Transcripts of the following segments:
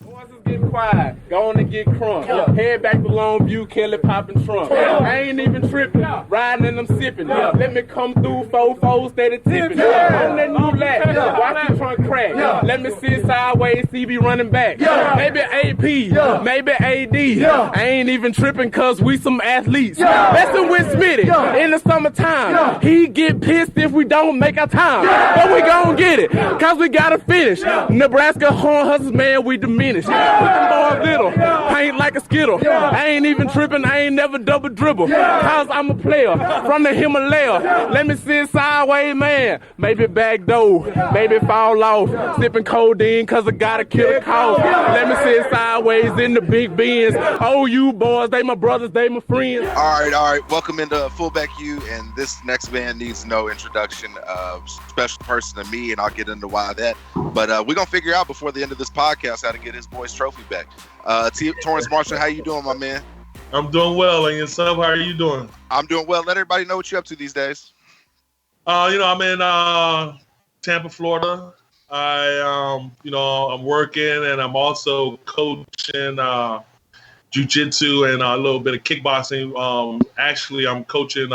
Boys is getting quiet. Go on and get crunk. Head back to Longview, Kelly popping trunk. I ain't even tripping. Riding and I'm sipping. Let me come through, 4-4, steady tipping. On that new lap. Watch the trunk crack. Let me sit sideways, CB running back. Maybe AP, maybe AD. I ain't even tripping cause we some athletes. Messing with Smitty in the summertime. He get pissed if we don't make our time. But we gon' get it cause we gotta finish. Nebraska Horn Hustlers, man, we diminish. Put them boys little, paint like a skittle. I ain't even tripping, I ain't never double dribble. Cause I'm a player from the Himalaya. Let me sit sideways, man. Maybe back door, maybe fall off. Sipping codeine cause I gotta kill a cough. Let me sit sideways in the big Benz. Oh, you boys, they my brothers, they my friends. All right. Welcome into Fullback U, and this next man needs no introduction. Special person to me, and I'll get into why that. But we're gonna figure out before the end of this podcast how to get his boy's trophy back. Torrence Marshall, how you doing, my man? I'm doing well, and yourself, how are you doing? I'm doing well. Let everybody know what you're up to these days. I'm in Tampa, Florida. I'm working, and I'm also coaching jiu-jitsu and a little bit of kickboxing. Actually, I'm coaching.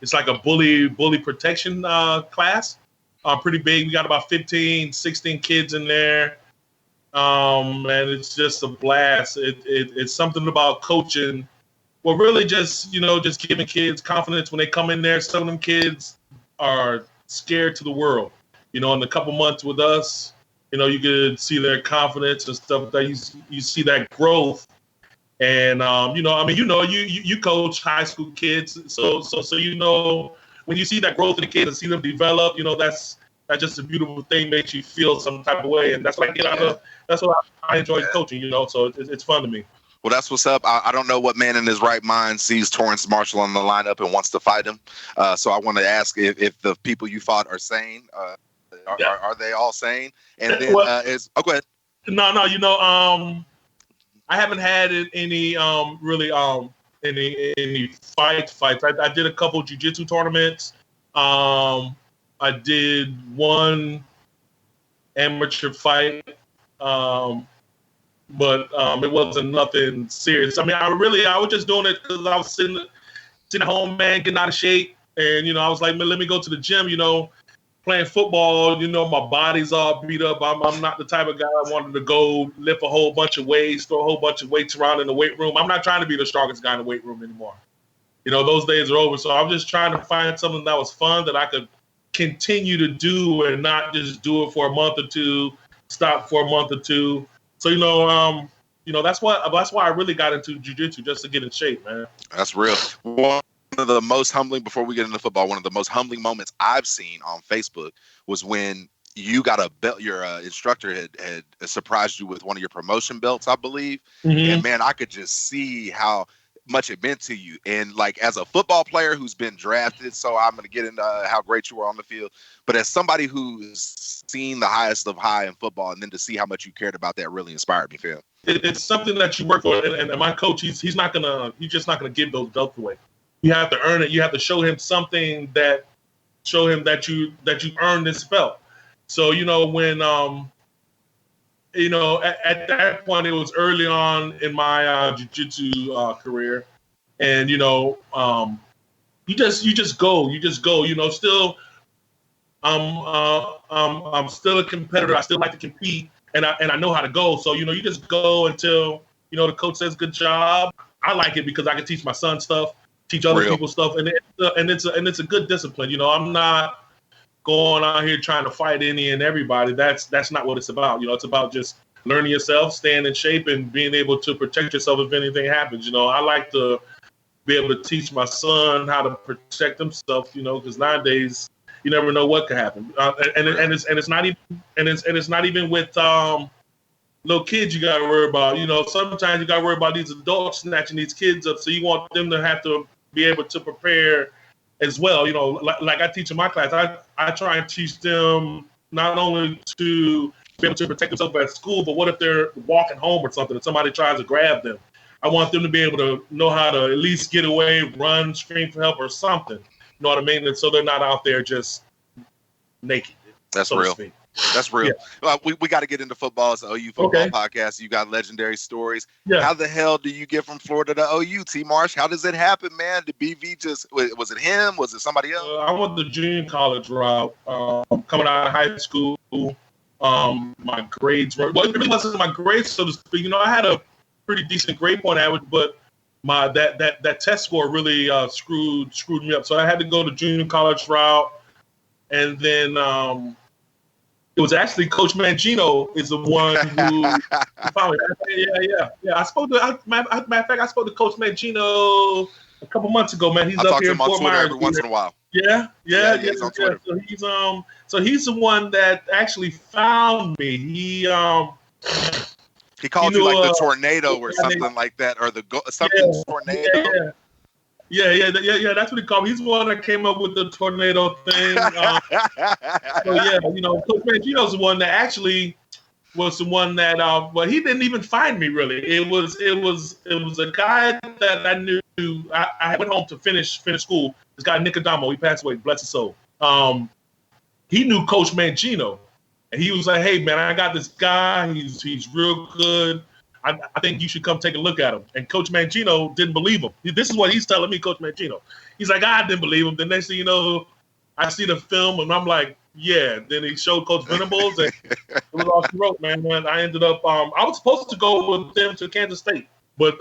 It's like a bully protection class. Pretty big. We got about 15, 16 kids in there. And it's just a blast. It's something about coaching. Well, really just giving kids confidence when they come in there. Some of them kids are scared to the world. In a couple months with us, you could see their confidence and stuff like that. You see that growth. And, you coach high school kids. So when you see that growth in the kids and see them develop, that's just a beautiful thing, makes you feel some type of way. And that's what I enjoy coaching, so it's fun to me. Well, that's what's up. I don't know what man in his right mind sees Torrence Marshall on the lineup and wants to fight him. So I want to ask if the people you fought are sane. Are they all sane? And then go ahead. No. I haven't had any any fights. I did a couple jiu-jitsu tournaments. I did one amateur fight, but it wasn't nothing serious. I mean, I was just doing it because I was sitting at home, man, getting out of shape, and I was like, man, let me go to the gym. Playing football, my body's all beat up. I'm not the type of guy I wanted to go lift a whole bunch of weights, throw a whole bunch of weights around in the weight room. I'm not trying to be the strongest guy in the weight room anymore. Those days are over. So I'm just trying to find something that was fun that I could continue to do and not just do it for a month or two, stop for a month or two. So, that's why I really got into jiu-jitsu, just to get in shape, man. That's real. One of the most humbling, before we get into football, one of the most humbling moments I've seen on Facebook was when you got a belt. Your instructor had surprised you with one of your promotion belts, I believe. Mm-hmm. And man, I could just see how much it meant to you. And like, as a football player who's been drafted, so I'm going to get into how great you were on the field, but as somebody who's seen the highest of high in football, and then to see how much you cared about that really inspired me, Phil. It's something that you work for. And my coach, he's just not going to give those belts away. You have to earn it. You have to show him something that that you earned this belt. So, when, at that point, it was early on in my jiu-jitsu career. And, you just go. Still, I'm still a competitor. I still like to compete, and I know how to go. So, you just go until, the coach says, good job. I like it because I can teach my son stuff, teach other people stuff. And it's a good discipline. I'm not going out here trying to fight any and everybody. That's not what it's about. It's about just learning yourself, staying in shape, and being able to protect yourself if anything happens. I like to be able to teach my son how to protect himself, because nowadays you never know what could happen. It's not even with little kids you got to worry about. Sometimes you got to worry about these adults snatching these kids up. So you want them to have to be able to prepare as well. Like I teach in my class, I try and teach them not only to be able to protect themselves at school, but what if they're walking home or something and somebody tries to grab them? I want them to be able to know how to at least get away, run, scream for help or something. You know what I mean? And so they're not out there just naked. That's real. That's real. Yeah. We got to get into football. It's the OU football podcast. You got legendary stories. Yeah. How the hell do you get from Florida to OU, T. Marsh? How does it happen, man? Did BV was it him? Was it somebody else? I went the junior college route. Coming out of high school, my grades were, well, it really wasn't my grades, so to speak. You know, I had a pretty decent grade point average, but my that test score really screwed me up. So I had to go the junior college route, and then it was actually Coach Mangino is the one who found me. Yeah. I spoke to, matter of fact, I spoke to Coach Mangino a couple months ago, man. He's up here in Fort Myers every once in a while. Yeah. He's on Twitter. So he's the one that actually found me. He called you like the tornado or something like that, or something tornado. Yeah. That's what he called me. He's the one that came up with the tornado thing. So yeah, you know, Coach Mangino's the one that actually was the one that. Well, he didn't even find me really. It was a guy that I knew. I went home to finish school. This guy Nic Harris, he passed away. Bless his soul. He knew Coach Mangino, and he was like, "Hey man, I got this guy. He's real good. I think you should come take a look at him." And Coach Mangino didn't believe him. This is what he's telling me, Coach Mangino. He's like, I didn't believe him. The next thing you know, I see the film, and I'm like, yeah. Then he showed Coach Venables, and it was all she wrote, man. I ended up, I was supposed to go with them to Kansas State, but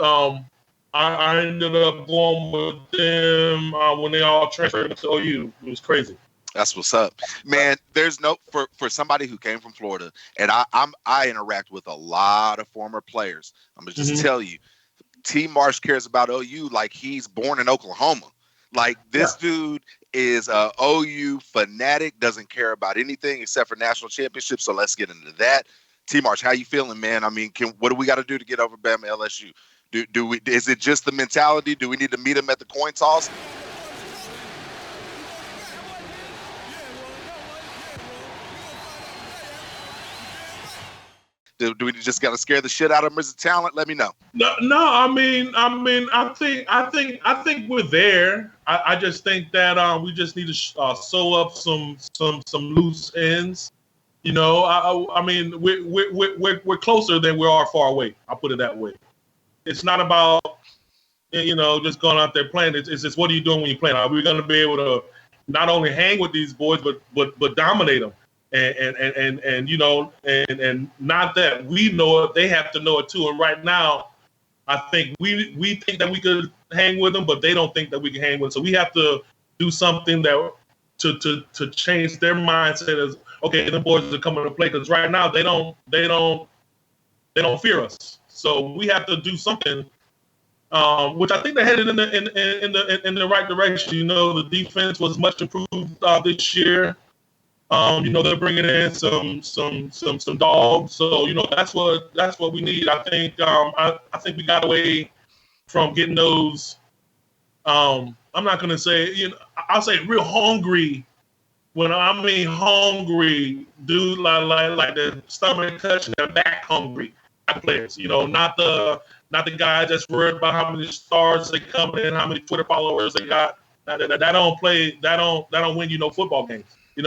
I ended up going with them when they all transferred to OU. It was crazy. That's what's up, man. There's no for somebody who came from Florida, and I interact with a lot of former players. I'm gonna just tell you, T. Marsh cares about OU like he's born in Oklahoma. Like this dude is a OU fanatic, doesn't care about anything except for national championships. So let's get into that. T. Marsh, how you feeling, man? I mean, what do we got to do to get over Bama LSU? Do we? Is it just the mentality? Do we need to meet them at the coin toss? Do we just got to scare the shit out of them as a talent? Let me know. No. I mean, I think we're there. I just think that we just need to sew up some loose ends. You know, I mean, we're closer than we are far away. I'll put it that way. It's not about just going out there playing. It's just what are you doing when you play? Are we going to be able to not only hang with these boys but dominate them? And not that we know it, they have to know it too. And right now, I think we think that we could hang with them, but they don't think that we can hang with them. So we have to do something that to change their mindset as, okay, the boys are coming to play, because right now they don't fear us. So we have to do something, which I think they're headed in the right direction. You know, the defense was much improved this year. They're bringing in some dogs. So that's what we need. I think I think we got away from getting those. I'm not gonna say I'll say real hungry. When I mean hungry, dude, like the stomach touching their back hungry players. Not the guys that's worried about how many stars they come in, how many Twitter followers they got. That don't play. That don't win you no football games. I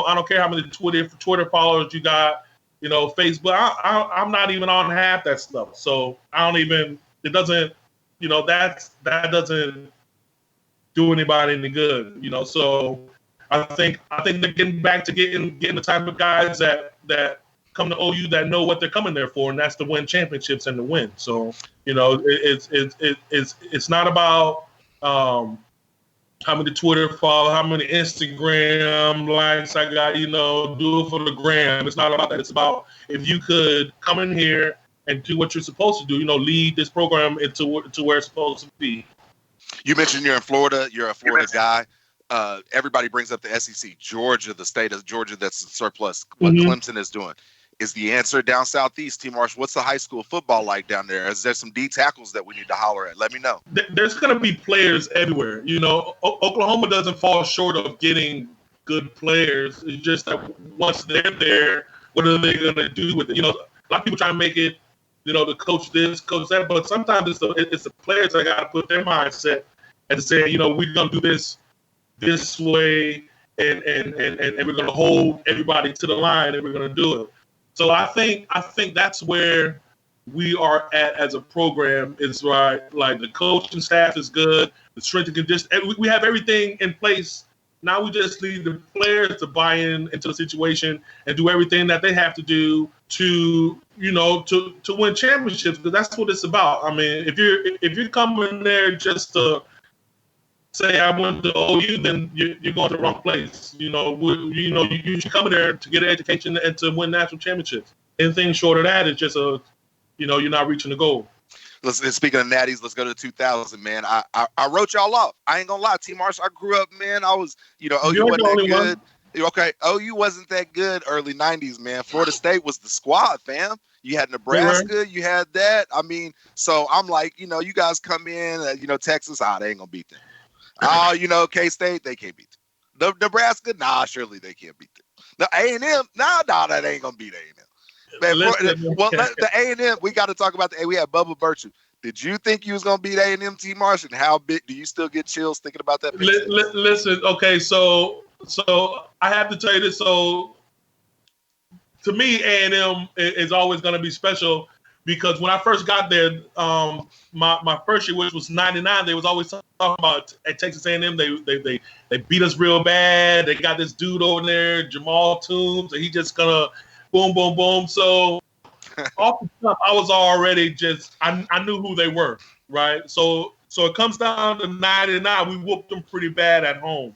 don't care how many Twitter followers you got. Facebook. I'm not even on half that stuff. So I don't even. It doesn't. That doesn't do anybody any good. So I think they're getting back to getting the type of guys that come to OU that know what they're coming there for, and that's to win championships and to win. So it's not about how many Twitter follow, how many Instagram likes I got, do it for the gram. It's not about that. It's about if you could come in here and do what you're supposed to do, lead this program into where it's supposed to be. You mentioned you're in Florida. You're a Florida guy. Everybody brings up the SEC, Georgia, the state of Georgia that's in surplus. What Clemson is doing. Is the answer down southeast, T. Marsh? What's the high school football like down there? Is there some D tackles that we need to holler at? Let me know. There's going to be players everywhere. Oklahoma doesn't fall short of getting good players. It's just that once they're there, what are they going to do with it? A lot of people try to make it, the coach this, coach that, but sometimes it's the players that got to put their mindset and say, we're going to do this way, and we're going to hold everybody to the line, and we're going to do it. So I think that's where we are at as a program. It's right, like the coaching staff is good, the strength and conditioning. We have everything in place. Now we just need the players to buy into the situation and do everything that they have to do to win championships. Because that's what it's about. I mean, if you're coming there just to say I went to OU, then you're going to the wrong place. You should come there to get an education and to win national championships. Anything short of that is just you're not reaching the goal. Speaking of natties, let's go to 2000, man. I wrote y'all off. I ain't gonna lie, T. Marshall. I grew up, man. I was, OU wasn't that good. Okay, OU wasn't that good early 90s, man. Florida State was the squad, fam. You had Nebraska, you had that. I mean, so I'm like, you guys come in, Texas, they ain't gonna beat them. K-State, they can't beat them. Nebraska, surely they can't beat them. The A&M, that ain't gonna beat A&M. Man, the A&M, we got to talk about we had Bubba Birchall. Did you think you was going to beat A&M, T. Marshall? And how big do you still get chills thinking about that? Listen, okay, so I have to tell you this. So to me, A&M is always going to be special because when I first got there, my first year, which was 99, they was always talking about at Texas A&M, they beat us real bad. They got this dude over there, Jamal Toombs, and he just going to boom, boom, boom. So off the top, I was already I knew who they were, right? So it comes down to 99. We whooped them pretty bad at home.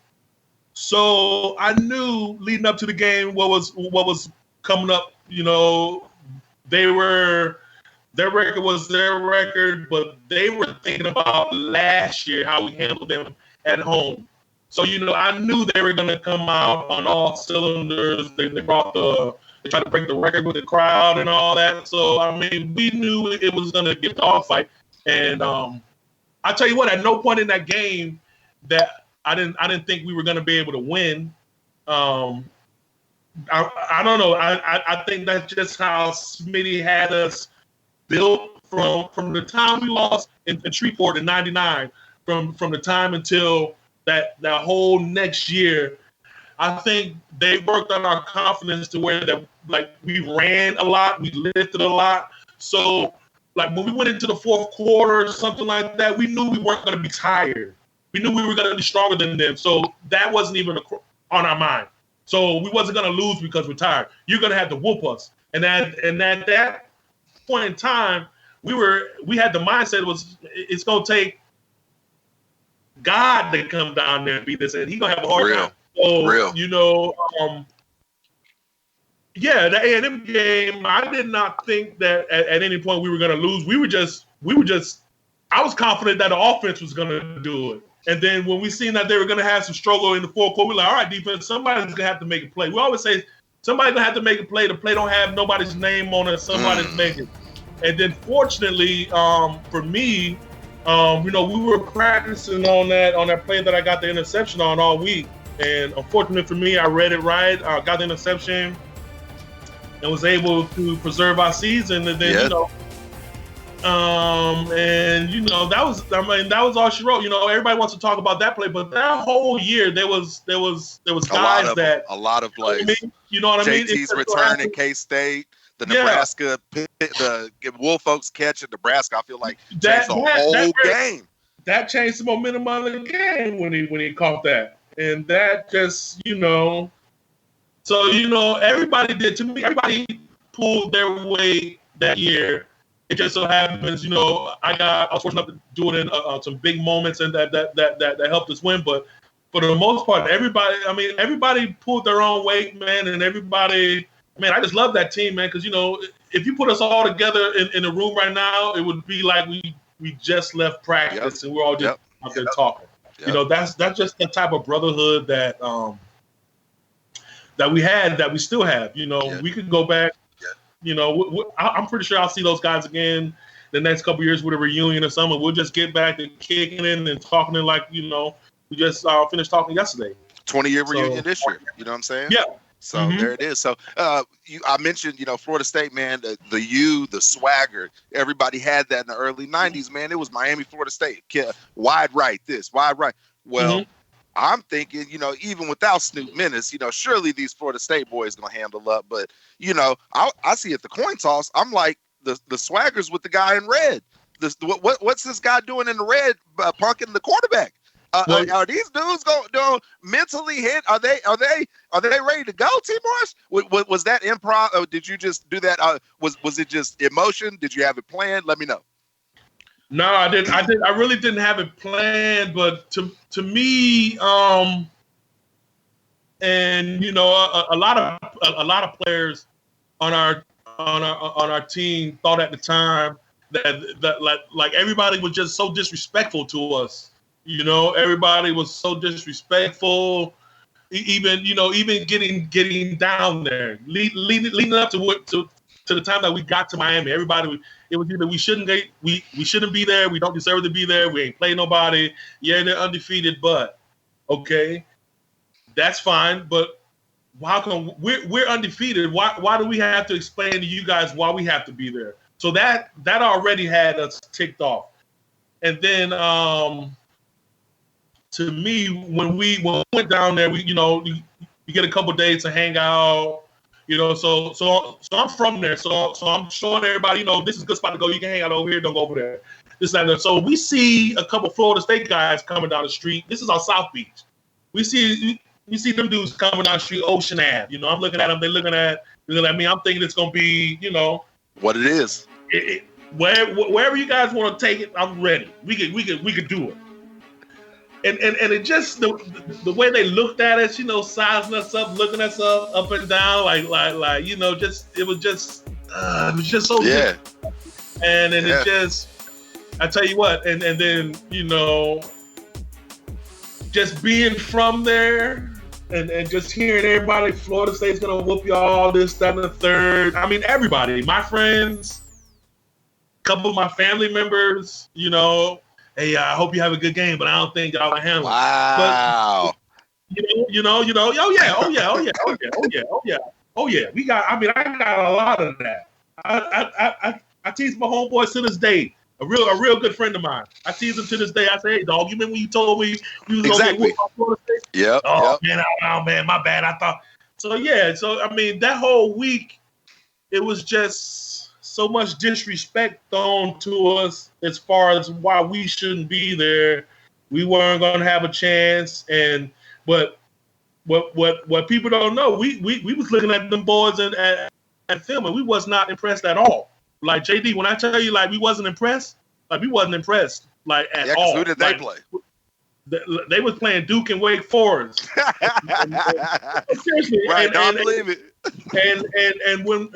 So I knew leading up to the game what was coming up. Their record was their record, but they were thinking about last year how we handled them at home. So I knew they were going to come out on all cylinders. They tried to break the record with the crowd and all that. So, I mean, we knew it was going to get the off fight. And I tell you what, at no point in that game that I didn't think we were going to be able to win. I don't know. I think that's just how Smitty had us built from the time we lost in Shreveport in 99, from the time until that whole next year. I think they worked on our confidence to where that we ran a lot, we lifted a lot. So when we went into the fourth quarter or something like that, we knew we weren't going to be tired. We knew we were going to be stronger than them. So that wasn't even on our mind. So we wasn't going to lose because we're tired. You're going to have to whoop us. And at that point in time, we had the mindset it's going to take God to come down there and beat us, and he's going to have a hard time. So, the A&M game, I did not think that at any point we were going to lose. I was confident that the offense was going to do it. And then when we seen that they were going to have some struggle in the fourth quarter, we're like, all right, defense, somebody's going to have to make a play. We always say somebody's going to have to make a play. The play don't have nobody's name on it. Somebody's making. And then fortunately for me, we were practicing on that play that I got the interception on all week. And unfortunately for me, I read it right. I got the interception and was able to preserve our season. And then, that was all she wrote. Everybody wants to talk about that play, but that whole year there was guys a lot of plays. You know what I mean? JT's return at K-State, the Nebraska, the Wolf Oaks catch at Nebraska. I feel like changed the whole game. That changed the momentum of the game when he caught that. And that just, everybody pulled their weight that year. It just so happens, I was fortunate enough to do it in some big moments and that helped us win. But for the most part, everybody pulled their own weight, man. And everybody, I just love that team, man. Because, if you put us all together in a room right now, it would be like we just left practice and we're all just out there talking. Yep. That's just the type of brotherhood that we had, that we still have. We could go back. I'm pretty sure I'll see those guys again the next couple of years with a reunion or something. We'll just get back to kicking in and talking like we just finished talking yesterday. 20-year reunion this year. You know what I'm saying? Yeah. So there it is. So I mentioned, Florida State, man, the U, the swagger. Everybody had that in the early 90s, man. It was Miami, Florida State. Wide right, this, wide right. Well, I'm thinking, even without Snoop Menace, surely these Florida State boys gonna handle up. But I see at the coin toss, I'm like the swaggers with the guy in red. What's this guy doing in the red, punking the quarterback? Are these dudes going mentally hit? Are they ready to go, T. Morris? Was that improv? Or did you just do that? Was it just emotion? Did you have it planned? Let me know. No, I didn't. I really didn't have it planned, but to me, and a lot of players on our team thought at the time that like everybody was just so disrespectful to us. Everybody was so disrespectful. Even getting down there, leading up to the time that we got to Miami, everybody, it was either we shouldn't be there, we don't deserve to be there, we ain't play nobody. Yeah, they're undefeated, but okay, that's fine. But how come we're undefeated? Why do we have to explain to you guys why we have to be there? So that already had us ticked off. And then to me, when we went down there, we you get a couple days to hang out. So I'm from there. So I'm showing everybody, this is a good spot to go. You can hang out over here. Don't go over there. This and that. So we see a couple Florida State guys coming down the street. This is on South Beach. We see them dudes coming down the street, Ocean Ave. I'm looking at them. They're looking at me. I'm thinking it's gonna be, what it is. Wherever you guys want to take it, I'm ready. We could do it. And it just the way they looked at us, sizing us up, looking us up and down, like it was just so good. And then it just, I tell you what, and then just being from there and just hearing everybody, Florida State's gonna whoop y'all, this, that, and the third. I mean, everybody, my friends, a couple of my family members, hey, I hope you have a good game, but I don't think y'all will handle it. Wow. But, oh yeah. I got a lot of that. I tease my homeboys to this day. A real good friend of mine. I tease him to this day. I say, hey, dog, you remember when you told me you was gonna get whooped on Florida State? Yep. Oh man, my bad. I thought. So yeah. So I mean, that whole week, it was just so much disrespect thrown to us as far as why we shouldn't be there. We weren't going to have a chance. But what people don't know, we was looking at them boys and film, and we was not impressed at all. Like JD, when I tell you like we wasn't impressed like at all. Who did they play? They was playing Duke and Wake Forest. Seriously, right? Don't believe it. And when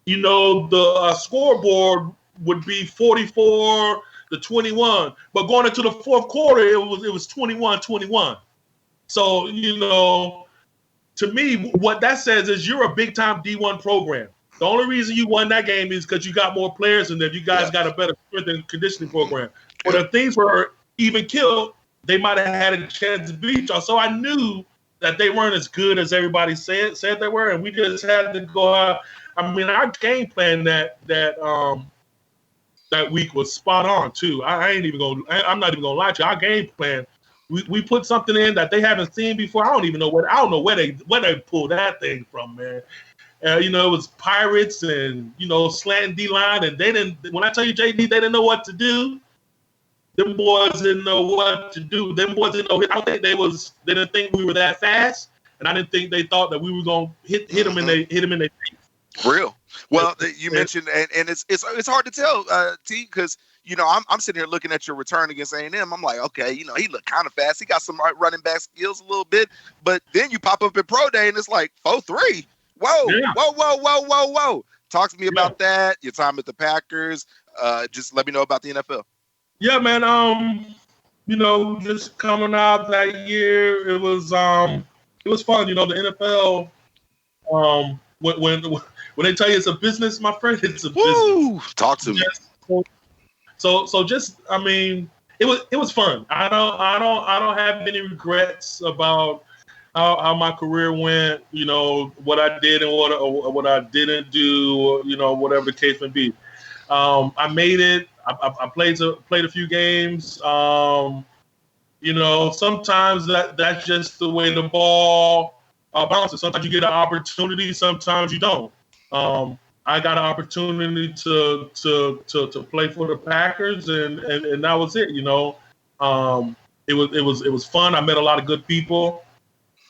the scoreboard would be 44-21, but going into the fourth quarter, it was 21-21. So, to me, what that says is you're a big-time D1 program. The only reason you won that game is because you got more players than them. You guys got a better strength and conditioning program. But if things were even killed, they might have had a chance to beat y'all. So I knew that they weren't as good as everybody said they were, and we just had to go out. I mean, our game plan that week was spot on too. I'm not even gonna lie to you. Our game plan, we put something in that they haven't seen before. I don't know where they pulled that thing from, man. It was Pirates and slant D line, and they didn't. When I tell you JD, they didn't know what to do. Them boys didn't know what to do. Them boys didn't know. I don't think they didn't think we were that fast, and I didn't think they thought that we were gonna hit them in their face. Real. Well, you mentioned, and it's hard to tell, T, because I'm sitting here looking at your return against A&M. I'm like, okay, he looked kind of fast. He got some running back skills a little bit, but then you pop up at pro day and it's like 4.3. Whoa. Talk to me about that. Your time at the Packers. Just let me know about the NFL. Yeah, man. Just coming out that year, it was fun. The NFL. When they tell you it's a business, my friend, it's a business. Talk to me. So just, I mean, it was fun. I don't have any regrets about how my career went. What I did and what I didn't do. Whatever the case may be. I made it. I played a few games. You know, sometimes that's just the way the ball bounces. Sometimes you get an opportunity, sometimes you don't. I got an opportunity to play for the Packers, and that was it. You know, it was fun. I met a lot of good people,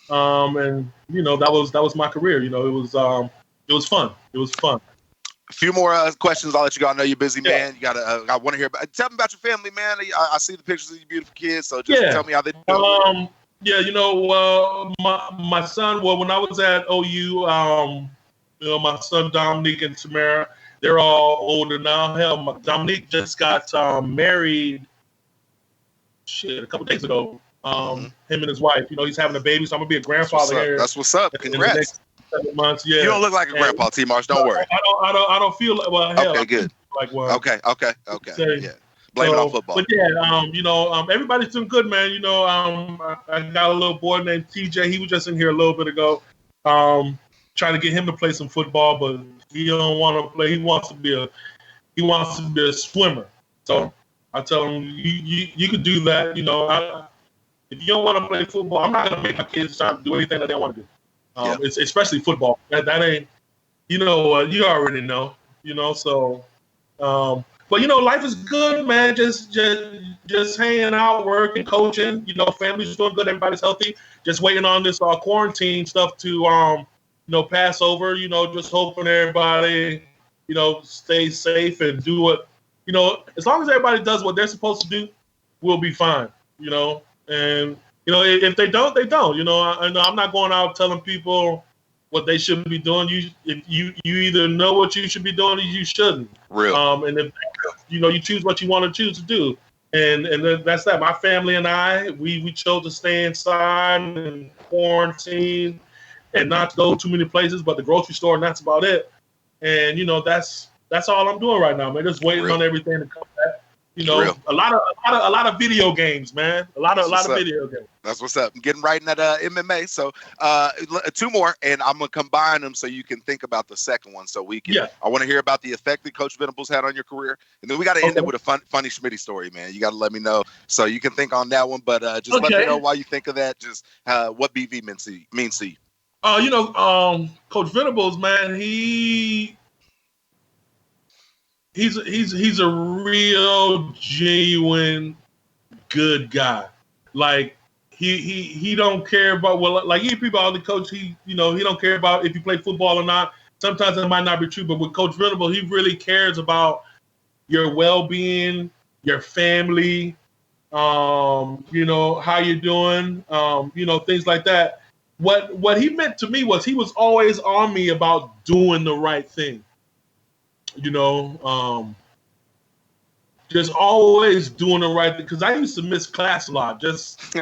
and you know that was my career. You know, it was fun. It was fun. A few more questions. I'll let you go. I know you're busy, man. You gotta. I want to hear about. Tell me about your family, man. I see the pictures of your beautiful kids. So just tell me how they do. Yeah, you know, my son. Well, when I was at OU, you know, my son Dominique and Tamara, they're all older now. Hell, Dominique just got married. A couple days ago. Him and his wife. You know, he's having a baby, so I'm gonna be a grandfather here. That's what's up. Congrats. In the next 7 months. Yeah. You don't look like a grandpa, T. Marsh. Don't worry. I don't feel like. Well, hell, okay, good. Like one. Okay. Say, yeah. Blame it on football. But yeah, you know, everybody's doing good, man. You know, I got a little boy named TJ. He was just in here a little bit ago, trying to get him to play some football, but he don't want to play. He wants to be a swimmer. So I tell him, you could do that. You know, if you don't want to play football, I'm not gonna make my kids try to do anything that they want to do. It's especially football. That ain't. You know, you already know. You know, so. But you know, life is good, man. Just hanging out, working, coaching. You know, family's doing good. Everybody's healthy. Just waiting on this quarantine stuff to you know, pass over. You know, just hoping everybody, you know, stay safe and do what, you know, as long as everybody does what they're supposed to do, we'll be fine. You know, and you know, if they don't, they don't. You know, I'm not going out telling people what they shouldn't be doing. You either know what you should be doing or you shouldn't. Real. And if you know, you choose what you want to choose to do, and that's that. My family and I, we chose to stay inside and quarantine, and not to go too many places, but the grocery store, and that's about it. And you know, that's all I'm doing right now, man. Just waiting on everything to come back. You know, a lot of video games, man. A lot of video games. That's what's up. I'm getting right in that MMA. So 2 more, and I'm gonna combine them so you can think about the second one. So we can. Yeah. I want to hear about the effect that Coach Venables had on your career, and then we got to end it with a funny Schmitty story, man. You got to let me know so you can think on that one. But just let me know why you think of that. Just what BV means to you. You know, Coach Venables, man. He's a real genuine good guy. Like he don't care about like people all the coach. He don't care about if you play football or not. Sometimes that might not be true, but with Coach Runnels, he really cares about your well-being, your family, you know, how you're doing, you know, things like that. What he meant to me was he was always on me about doing the right thing. You know, just always doing the right thing. Because I used to miss class a lot. Just the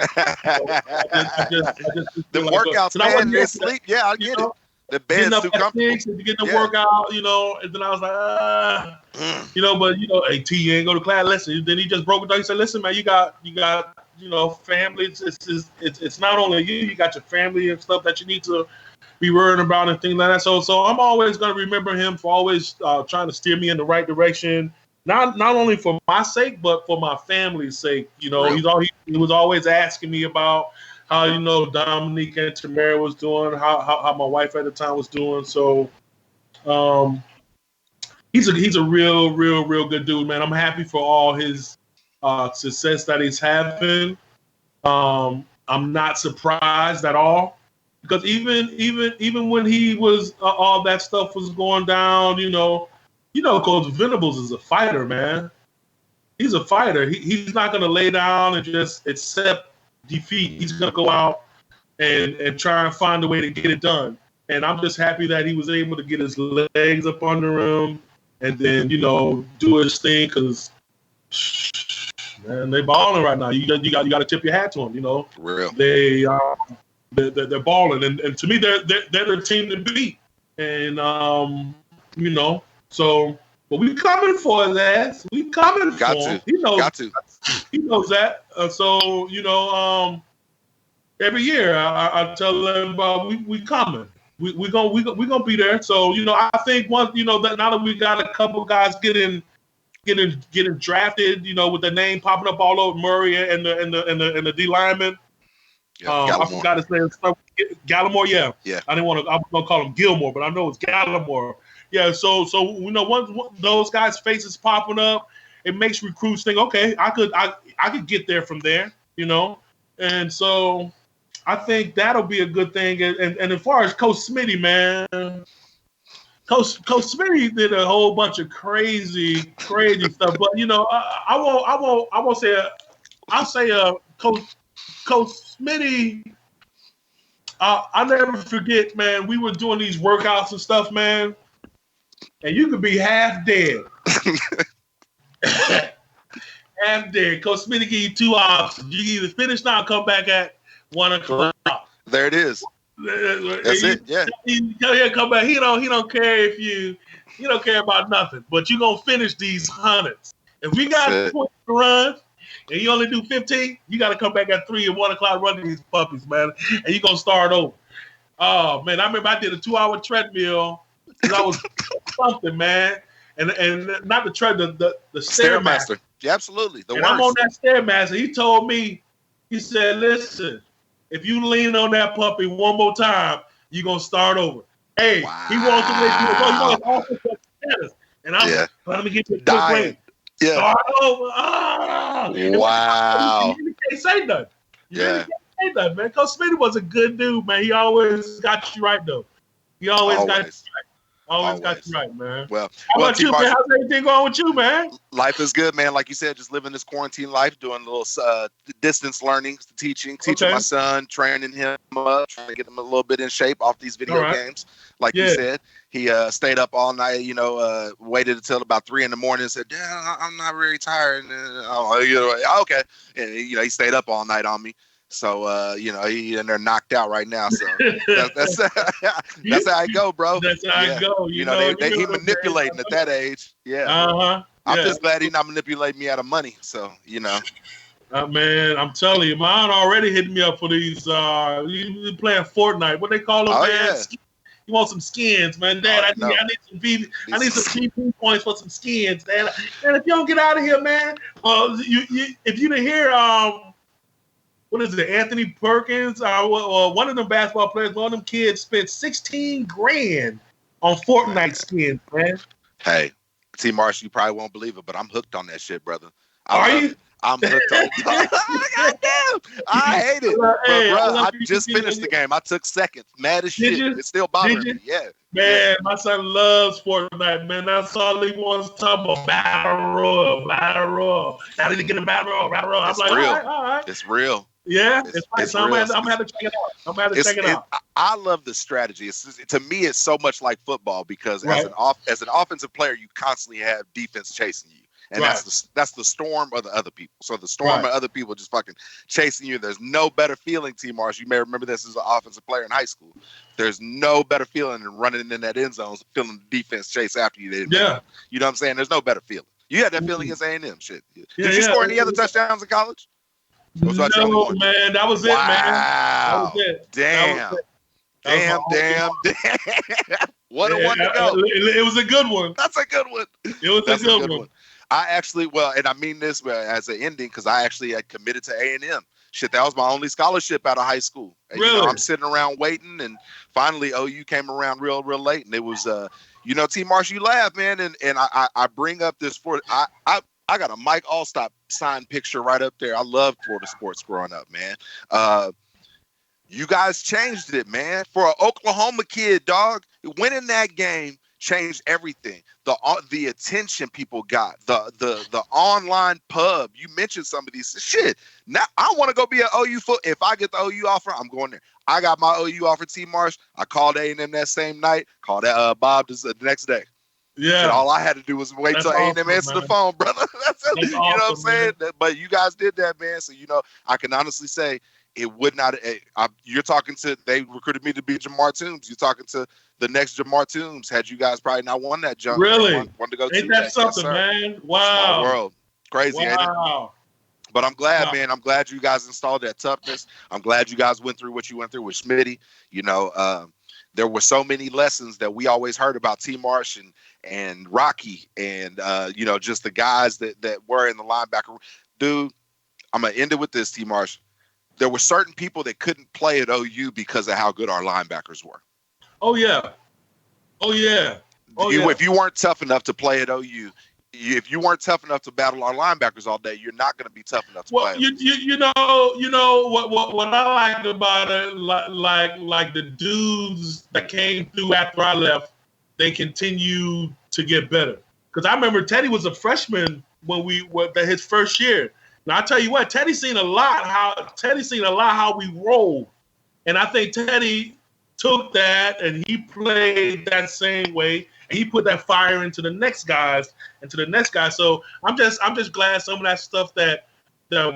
workouts, man. You sleep. Yeah, I get it. The bed's too comfortable. Getting the workout, you know. And then I was like, you know. But you know, hey, T, you ain't go to class. Listen. Then he just broke it down. He said, "Listen, man, you got, you know, family. It's not only you. You got your family and stuff that you need to be worrying about and things like that. So I'm always going to remember him for always trying to steer me in the right direction. Not only for my sake, but for my family's sake. You know, he was always asking me about how, you know, Dominique and Tamara was doing, how my wife at the time was doing. So he's a real good dude, man. I'm happy for all his success that he's having. I'm not surprised at all. Because even when he was all that stuff was going down, you know, Coach Venables is a fighter, man. He's a fighter. He's not going to lay down and just accept defeat. He's going to go out and try and find a way to get it done. And I'm just happy that he was able to get his legs up under him and then, you know, do his thing. Because man, they balling right now. You got to tip your hat to them. You know, real. They're balling, and to me, they're the team to beat. And you know, so but we coming for his ass. We coming for him. He knows. He knows that. So you know, every year I tell them about we coming. We gonna be there. So you know, I think once you know that now that we got a couple guys getting getting drafted, with the name popping up all over Murray and the D lineman. I forgot his name. Gallimore, yeah. Yeah. I was gonna call him Gilmore, but I know it's Gallimore. Yeah. So once those guys' faces popping up, it makes recruits think, okay, I could get there from there, And so I think that'll be a good thing. And as far as Coach Smitty, man. Coach Smitty did a whole bunch of crazy stuff, but I won't say. I'll say Coach Smitty. I'll never forget, man. We were doing these workouts and stuff, man, and you could be half dead. Half dead. Coach Smitty give you 2 options. You can either finish now, or come back at 1 o'clock. There it is. That's it. Yeah. He come back. He don't care if you don't care about nothing. But you gonna finish these hundreds. If we got 20 to run and you only do 15, you got to come back at 3 and 1 o'clock running these puppies, man. And you gonna start over. Oh man, I remember I did a 2-hour treadmill because I was something, man. And not the treadmill, the Stairmaster. Yeah, absolutely. I'm on that Stairmaster. He told me, he said, listen. If you lean on that puppy one more time, you're going to start over. Hey, wow. He wants to let you go. And I'm like, let me get you a quick break. Yeah. Start over. Wow. You can't say nothing. You yeah. really can't say nothing, man. Coach Smitty was a good dude, man. He always got you right, though. He always got you right. Always got you right, man. Well, how about you, man? How's everything going with you, man? Life is good, man. Like you said, just living this quarantine life, doing a little distance learning, teaching my son, training him up, trying to get him a little bit in shape off these video games. Like you said, he stayed up all night, waited until about 3 a.m. and said, "Dad, I'm not really tired." And, okay. And, he stayed up all night on me. So, he in there knocked out right now. So that's how it go, bro. That's how it go. He manipulating at that age. Yeah. Uh-huh. I'm just glad he's not manipulating me out of money. So, man, I'm telling you, mine already hit me up for these. You playing Fortnite. What they call them, man? Yeah. You want some skins, man? Dad, I need some VP points for some skins, Dad. And if you don't get out of here, man, if you didn't hear, what is it, Anthony Perkins, one of them basketball players, one of them kids spent $16,000 on Fortnite skins, man. Hey, T. Marshall, you probably won't believe it, but I'm hooked on that shit, brother. Are you? I'm hooked on it. Goddamn, I hate it. Bro, I just finished the game. I took second. Mad as shit. It's still bothering me. Yeah. Man, my son loves Fortnite, man. That's all he wants to talk about. Battle Royale. Now they get a Battle Royale. I'm like, real. All right. It's real. Yeah, it's real. I'm going to have to check it out. I love the strategy. To me, it's so much like football because as an offensive player, you constantly have defense chasing you. And that's the storm of the other people. So the storm of other people just fucking chasing you. There's no better feeling, T. Marsh. You may remember this as an offensive player in high school. There's no better feeling than running in that end zone, feeling the defense chase after you. Yeah. You know what I'm saying? There's no better feeling. You had that feeling against A&M shit. Did you score any other touchdowns in college? No, man. That was it, man. That was it. Damn. What a one to go. It was a good one. That's a good one. It was a good one. I actually, and I mean this as an ending because I actually had committed to A&M. Shit, that was my only scholarship out of high school. And, really? I'm sitting around waiting, and finally OU came around real late, and it was, T. Marsh, you laugh, man, and I bring up this for I got a Mike Allstott signed picture right up there. I loved Florida sports growing up, man. You guys changed it, man. For an Oklahoma kid, dog, winning that game changed everything. The attention people got, the online pub. You mentioned some of these shit. Now I want to go be an OU foot. If I get the OU offer, I'm going there. I got my OU offer, T. Marsh. I called A&M that same night. Called Bob the next day. Yeah. And all I had to do was wait till A&M answered the phone, brother. That's you know what I'm saying? But you guys did that, man. So I can honestly say it would not. They recruited me to be Jamar Toombs. You're talking to the next Jamar Toombs. Had you guys probably not won that jump, really? Wanted to go ain't that something, man? Wow. Small world, crazy, ain't it? But I'm glad, man. I'm glad you guys installed that toughness. I'm glad you guys went through what you went through with Schmitty. there were so many lessons that we always heard about T. Marsh and Rocky and, just the guys that were in the linebacker. Dude, I'm going to end it with this, T. Marsh. There were certain people that couldn't play at OU because of how good our linebackers were. Oh, yeah. Oh, yeah. If you weren't tough enough to play at OU, if you weren't tough enough to battle our linebackers all day, you're not going to be tough enough to play. You know what I like about it, like the dudes that came through after I left, they continue to get better. Because I remember Teddy was a freshman when his first year. Now I tell you what, Teddy's seen a lot how we roll, and I think Teddy took that and he played that same way. And he put that fire into the next guys. So I'm just glad some of that stuff that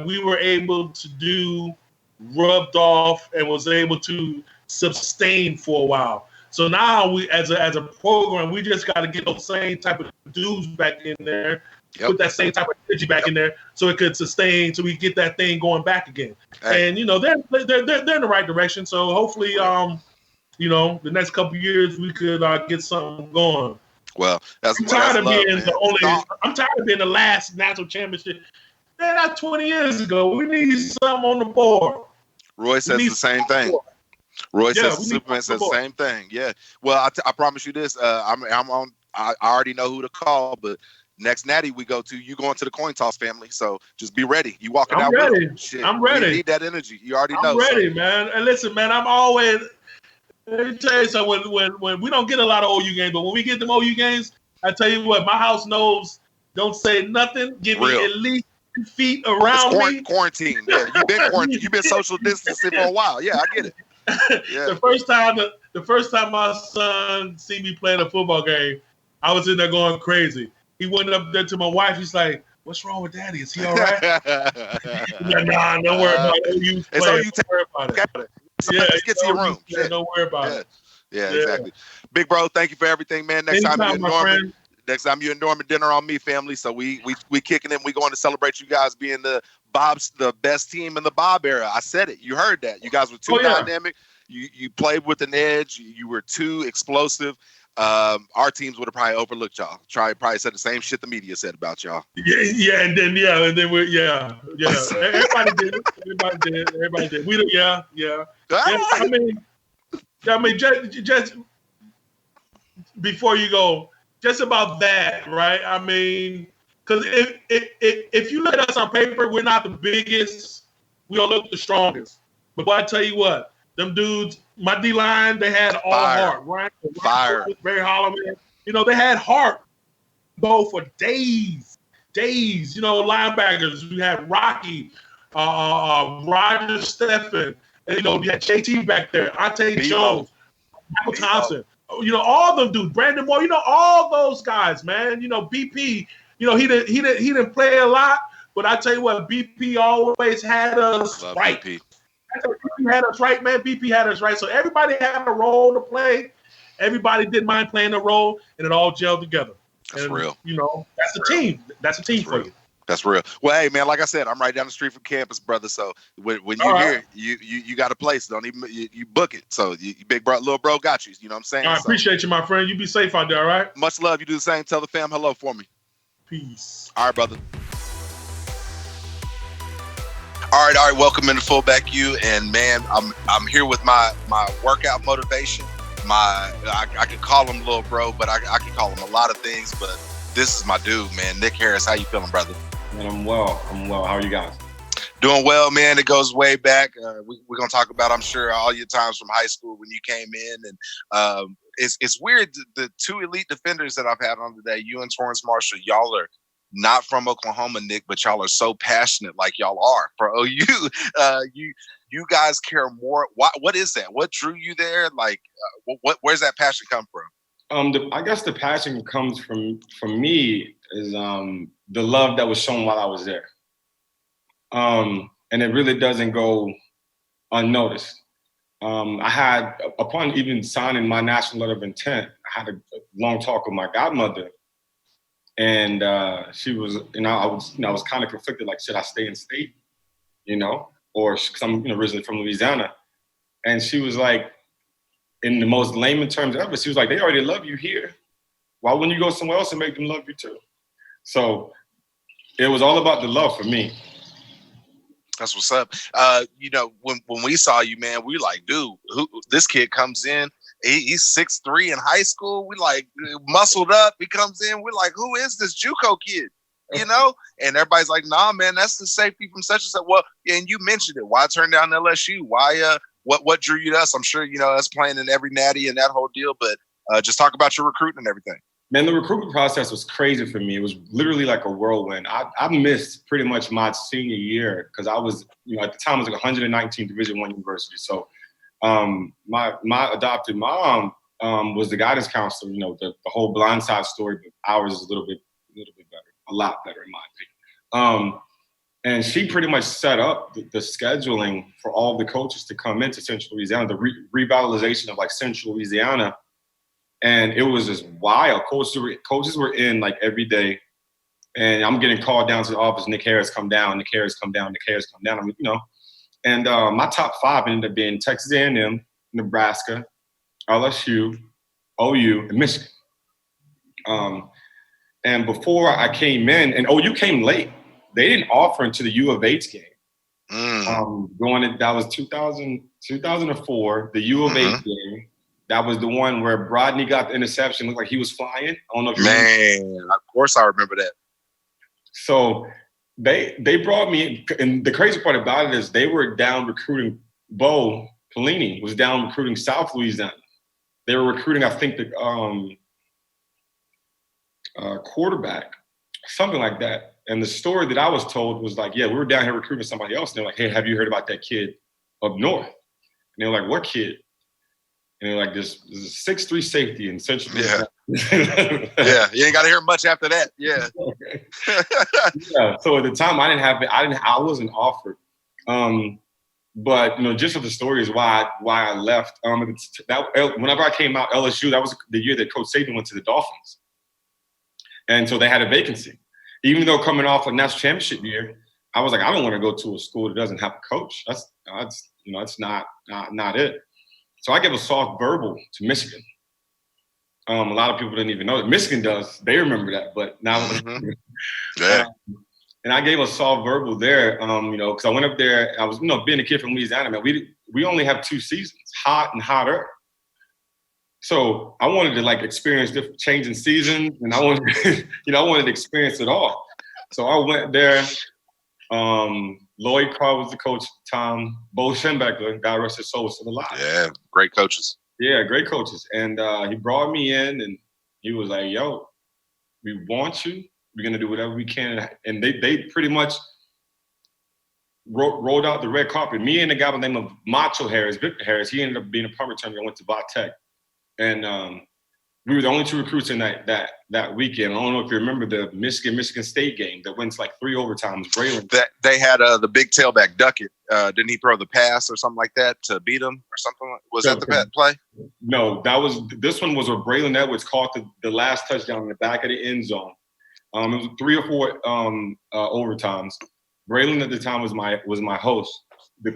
we were able to do rubbed off and was able to sustain for a while. So now we, as a program, we just got to get those same type of dudes back in there, put that same type of energy back in there, so it could sustain, so we get that thing going back again. Hey. And they're in the right direction. So hopefully, the next couple of years we could get something going. Well, I'm tired of being the last national championship. Man, that's 20 years ago. We need something on the board. Roy says the same thing. Superman says the same thing. Yeah. Well, I promise you this. I already know who to call, but next natty we go to, you going to the coin toss family. So just be ready. You walking out ready. With shit. I'm ready. You need that energy. You already know. I'm ready, man. And listen, man, I'm always. Let me tell you something. When we don't get a lot of OU games, but when we get them OU games, I tell you what, my house knows. Don't say nothing. Give me at least 2 feet around me. Quarantine. Yeah, you've been quarantined. You've been social distancing for a while. Yeah, I get it. Yeah. The first time my son see me playing a football game, I was in there going crazy. He went up there to my wife. He's like, "What's wrong with Daddy? Is he all right?" He's like, "Nah, don't worry about it. OU's playing. Don't worry about it." Yeah, get to your room. Don't worry about it. Yeah, exactly. Big bro, thank you for everything, man. Next time you're in Norman, dinner on me, family. So we kicking it. We going to celebrate you guys being the best team in the Bob era. I said it. You heard that. You guys were too dynamic. You played with an edge. You were too explosive. Our teams would have probably overlooked y'all. Probably said the same shit the media said about y'all. And then we Everybody did. We did. Yeah. I mean, just before you go, just about that, right? I mean, because if you look at us on paper, we're not the biggest. We don't look the strongest. But I tell you what, them dudes, my D-line, they had all heart, right? Fire. Barry Holloman. They had heart, though, for days. Linebackers. We had Rocky, Roger Steffen. And, you had JT back there, Ante Jones, Michael Thompson. All them dudes, Brandon Moore. All those guys, man. BP. He didn't play a lot, but I tell you what, BP always had us right. BP had us right, man. BP had us right. So everybody had a role to play. Everybody didn't mind playing a role, and it all gelled together. That's real. That's a team. That's a team for you. That's real. Well, hey, man, like I said, I'm right down the street from campus, brother. So when you're here, you got a place. Don't even you book it. So big bro, little bro got you. You know what I'm saying? I appreciate you, my friend. You be safe out there, all right? Much love. You do the same. Tell the fam hello for me. Peace. All right, brother. All right. Welcome into Fullback U, and man, I'm here with my workout motivation. I could call him little bro, but I can call him a lot of things. But this is my dude, man. Nic Harris. How you feeling, brother? Man, I'm well. How are you guys? Doing well, man. It goes way back. We're gonna talk about, I'm sure, all your times from high school when you came in, and it's weird. The two elite defenders that I've had on today, you and Torrence Marshall, y'all are not from Oklahoma, Nick, but y'all are so passionate, like y'all are for OU. You guys care more. What is that? What drew you there? Like, where's that passion come from? I guess the passion comes from me is the love that was shown while I was there. And it really doesn't go unnoticed. I had, upon even signing my national letter of intent, I had a long talk with my godmother, and she was, I was kind of conflicted, like, should I stay in state, or because I'm originally from Louisiana, and she was like, in the most layman terms ever, she was like, they already love you here. Why wouldn't you go somewhere else and make them love you too? So it was all about the love for me. That's what's up. You know, when we saw you, man, we like, dude, this kid comes in, he's 6'3" in high school. We like muscled up. He comes in, we're like, who is this JUCO kid? You know? And everybody's like, nah, man, that's the safety from such and such. Well, and you mentioned it. Why turn down LSU? Why what drew you to us? I'm sure, you know, us playing in every natty and that whole deal, but just talk about your recruiting and everything. Man, the recruitment process was crazy for me. It was literally like a whirlwind. I missed pretty much my senior year because I was, you know, at the time it was like 119th Division I university. So my adopted mom was the guidance counselor. You know, the whole blindside story, but ours is a little bit better, a lot better in my opinion. And she pretty much set up the scheduling for all the coaches to come into Central Louisiana, the revitalization of like Central Louisiana. And it was just wild. Coaches were in like every day. And I'm getting called down to the office, Nic Harris come down, Nic Harris come down, Nic Harris come down. I mean, you know. And my top 5 ended up being Texas A&M, Nebraska, LSU, OU, and Michigan. And before I came in, and OU came late. They didn't offer until the U of H game. That was 2004, the U of H game. That was the one where Brodney got the interception. Looked like he was flying. I don't know if you remember. Of course I remember that. So they brought me in, and the crazy part about it is they were down recruiting. Bo Pelini was down recruiting South Louisiana. They were recruiting, I think, the quarterback, something like that. And the story that I was told was like, yeah, we were down here recruiting somebody else. And they're like, hey, have you heard about that kid up north? And they were like, what kid? And they're like, this is a 6'3" safety in Central. Yeah. Yeah, you ain't got to hear much after that. Yeah. Yeah. So at the time, I wasn't offered. But you know, just of the story is why I left. Whenever I came out LSU, that was the year that Coach Saban went to the Dolphins, and so they had a vacancy. Even though coming off a national championship year, I was like, I don't want to go to a school that doesn't have a coach. That's not it. So I gave a soft verbal to Michigan. A lot of people didn't even know that. Michigan does. They remember that, but now. Yeah. And I gave a soft verbal there, you know, because I went up there. I was, you know, being a kid from Louisiana, man, we only have 2 seasons, hot and hotter. So I wanted to like experience different changing seasons, and I wanted to experience it all. So I went there. Lloyd Carr was the coach at the time. Bo Schembechler, God rest his soul, was still alive. Yeah, great coaches. Yeah, great coaches. And he brought me in, and he was like, yo, we want you. We're going to do whatever we can. And they pretty much rolled out the red carpet. Me and a guy by the name of Macho Harris, Victor Harris, he ended up being a punt returner. I went to Vatech. And we were the only 2 recruits in that weekend. I don't know if you remember the Michigan State game that went like 3 overtimes. Braylon. That they had the big tailback Duckett. Didn't he throw the pass or something like that to beat him or something? Was that the play? No, this one was where Braylon Edwards caught the last touchdown in the back of the end zone. It was 3 or 4 overtimes. Braylon at the time was my host.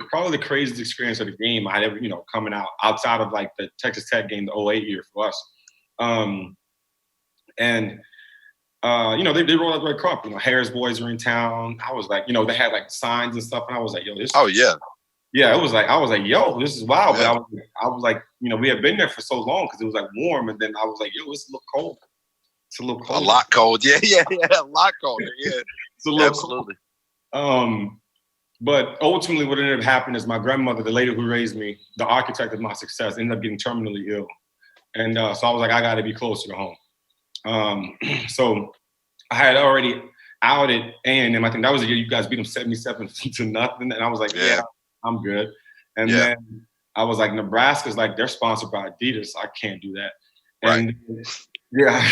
Probably the craziest experience of the game I had ever, you know, coming out outside of like the Texas Tech game, the 2008 year for us. You know, they rolled out the red carpet. You know, Harris boys were in town. I was like, you know, they had like signs and stuff, and I was like, yo, this. Oh yeah. Yeah, I was like, yo, this is wild. Yeah. But I was like, you know, we had been there for so long because it was like warm, and then I was like, yo, it's a little cold. It's a little cold. A lot cold. Yeah, a lot colder. Yeah, it's a little absolutely. Cold. But ultimately, what ended up happening is my grandmother, the lady who raised me, the architect of my success, ended up getting terminally ill. And so I was like, I got to be closer to home. So I had already outed A&M. I think that was the year you guys beat them 77-0. And I was like, yeah I'm good. And then I was like, Nebraska's like, they're sponsored by Adidas. I can't do that. And yeah.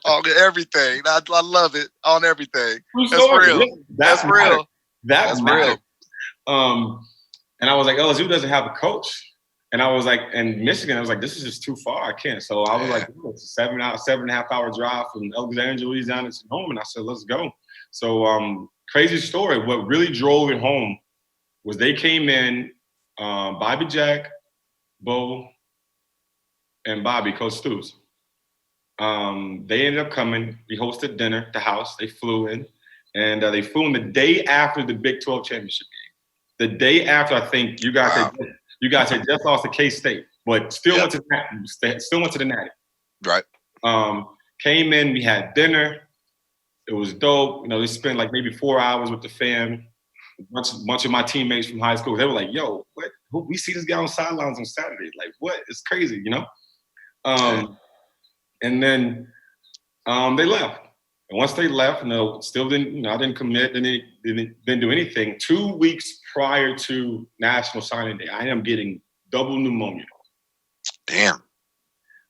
On everything. I love it. On everything. That's real. That's real. That's real. And I was like, LSU doesn't have a coach. And I was like, and Michigan, I was like, this is just too far. I can't. So I was like, it's a 7.5 hour drive from Alexandria, Louisiana to home. And I said, let's go. So crazy story. What really drove it home was they came in, Bobby Jack, Bo, and Bobby, Coach Stoops. They ended up coming. We hosted dinner at the house. They flew in, and they flew in the day after the Big 12 championship game. The day after, I think you guys had just lost to K-State, but still went to the Natty. Right. Came in. We had dinner. It was dope. They spent like maybe 4 hours with the fam. A bunch of my teammates from high school. They were like, "Yo, what? We see this guy on sidelines on Saturday. Like, what? It's crazy, And then they left. And once they left, still didn't, I didn't commit, didn't do anything. 2 weeks prior to National Signing Day, I am getting double pneumonia. Damn.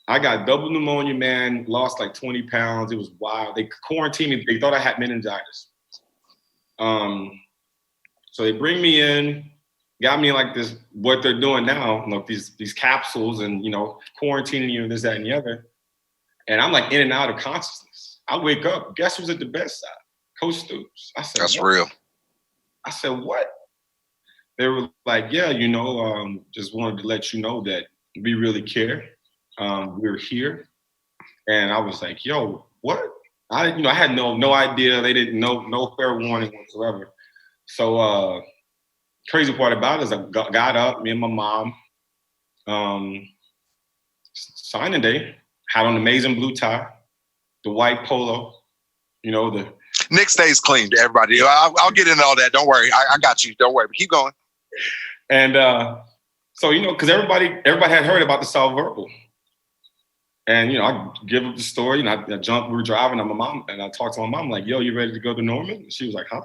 I got double pneumonia, man, lost like 20 pounds. It was wild. They quarantined me. They thought I had meningitis. So they bring me in, got me like this, what they're doing now, these capsules and, quarantining you and this, that, and the other. And I'm like in and out of consciousness. I wake up, guess who's at the bedside? Coach Stoops. I said, that's what? real. I said, what? They were like, yeah, just wanted to let you know that we really care. We're here. And I was like, yo, what? I had no idea. They didn't know, no fair warning whatsoever. So crazy part about it is I got up, me and my mom, signing day, had on an amazing blue tie, the white polo, Nick stays clean to everybody. I'll get into all that. Don't worry. I got you. Don't worry. But keep going. And so, because everybody had heard about the South Verbal. And, I give up the story, and I jumped, we were driving, and I talked to my mom, like, yo, you ready to go to Norman? And she was like, huh?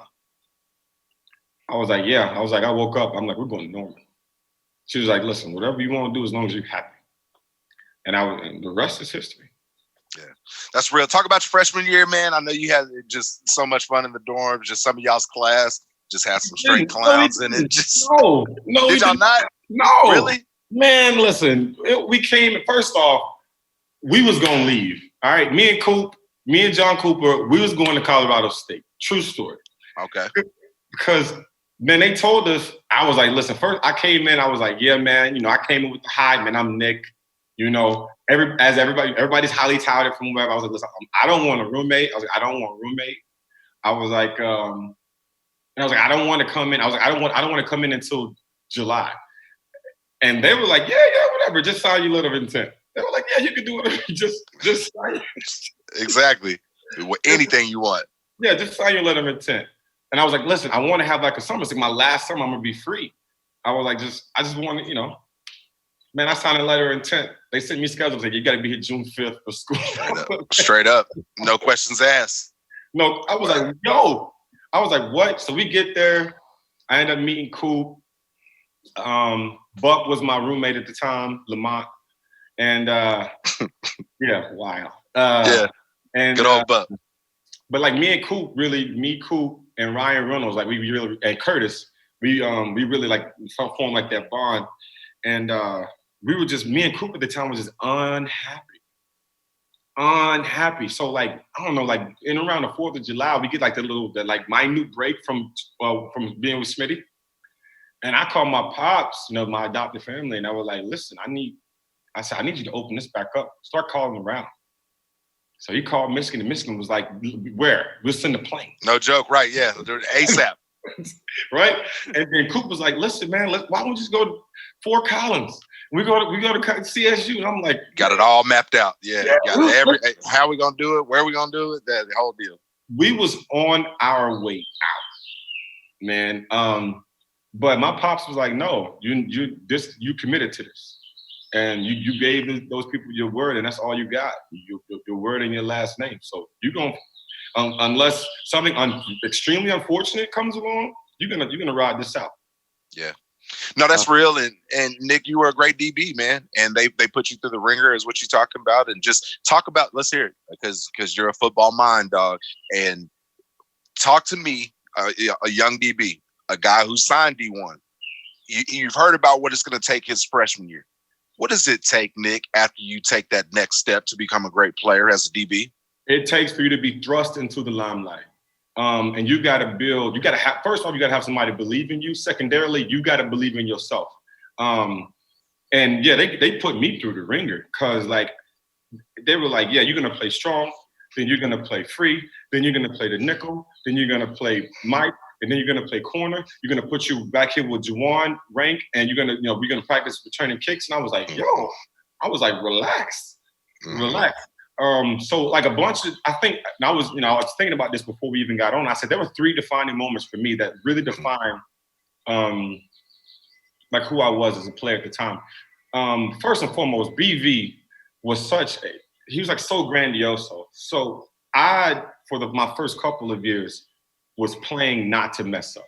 I was like, yeah. I was like, I woke up. I'm like, we're going to Norman. She was like, listen, whatever you want to do as long as you're happy. And the rest is history. Yeah, that's real. Talk about your freshman year, man. I know you had just so much fun in the dorm. Just some of y'all's class just had some straight clowns in it. No. Did y'all not? No. Really? Man, listen, we came, first off, we was going to leave. All right, me and John Cooper, we was going to Colorado State. True story. Okay. Because then they told us, I was like, listen, first I came in, I was like, yeah, man, I came in with the high, man, I'm Nick. Everybody's highly touted from wherever. I was like, listen, I don't want a roommate. I was like, I don't want a roommate. I was like, I don't want to come in. I was like, I don't want to come in until July. And they were like, yeah, whatever. Just sign your letter of intent. They were like, yeah, you can do whatever. Just sign. Exactly. Anything you want. Yeah, just sign your letter of intent. And I was like, listen, I want to have like a summer. It's like my last summer, I'm gonna be free. I was like, I just want to, man, I signed a letter of intent. They sent me schedules like, you got to be here June 5th for school. Straight up. No questions asked. No, I was like, yo. I was like, what? So we get there. I end up meeting Coop. Buck was my roommate at the time, Lamont. And yeah, wow. Yeah, and good old Buck. But like me Coop and Ryan Runnels, like we really, and Curtis, we really like formed like that bond. And we were just, me and Coop at the time was just unhappy. So like, I don't know, like in around the 4th of July, we get like the minute break from being with Smitty. And I called my pops, my adopted family, and I was like, listen, I need you to open this back up. Start calling around. So he called Michigan, and Michigan was like, where? We'll send a plane. No joke, right? Yeah, ASAP. Right? And then Coop was like, listen, man, why don't we just go to Fort Collins? We go to CSU. And I'm like, got it all mapped out. Yeah. How we gonna do it? Where we gonna do it? That the whole deal. We was on our way out, man. But my pops was like, no, you committed to this. And you gave those people your word, and that's all you got, your word and your last name. So you're going, unless something extremely unfortunate comes along, you're gonna ride this out. Yeah. No, that's real. And Nick, you were a great DB, man. And they put you through the ringer is what you're talking about. And just talk about, let's hear it, because you're a football mind, dog. And talk to me, a young DB, a guy who signed D1. You've heard about what it's going to take his freshman year. What does it take, Nick, after you take that next step to become a great player as a DB? It takes for you to be thrust into the limelight. And you got to first off, you got to have somebody believe in you. Secondarily, you got to believe in yourself. And And yeah, they put me through the ringer because like they were like, yeah, you're gonna play strong, then you're gonna play free, then you're gonna play the nickel, then you're gonna play Mike, and then you're gonna play corner. You're gonna put you back here with Juwan rank, and you're gonna, we're gonna practice returning kicks. And I was like, yo, I was like, relax. So like a bunch of, I think, and I was thinking about this before we even got on. I said there were 3 defining moments for me that really defined like who I was as a player at the time. First and foremost, BV was he was like so grandiose. So my first couple of years was playing not to mess up.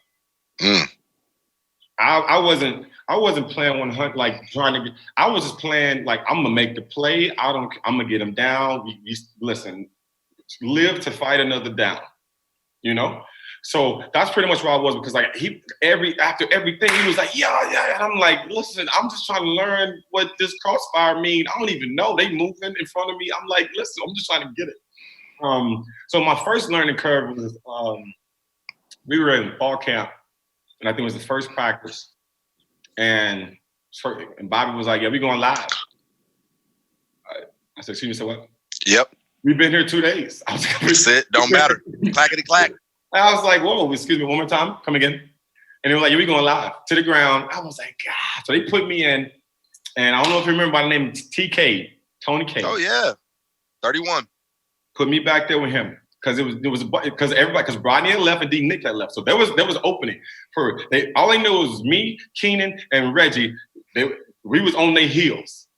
I wasn't playing 100, like trying to get, I was just playing like, I'm gonna make the play. I'm gonna get him down. Listen, live to fight another down, So that's pretty much where I was, because like after everything, he was like, yeah. And I'm like, listen, I'm just trying to learn what this crossfire mean. I don't even know. They moving in front of me. I'm like, listen, I'm just trying to get it. So my first learning curve was, we were in fall camp, and I think it was the first practice. And Bobby was like, yeah, we going live. I said, excuse me, so what? Yep. We've been here 2 days. I was like, that's it. Don't matter. Clackety clack. I was like, whoa, excuse me, one more time. Come again. And they were like, yeah, we going live to the ground. I was like, God. So they put me in, and I don't know if you remember by the name TK, Tony K. Oh, yeah. 31. Put me back there with him. Because Rodney had left and D Nic had left, so there was opening for all they knew was me, Keenan, and Reggie. We was on their heels.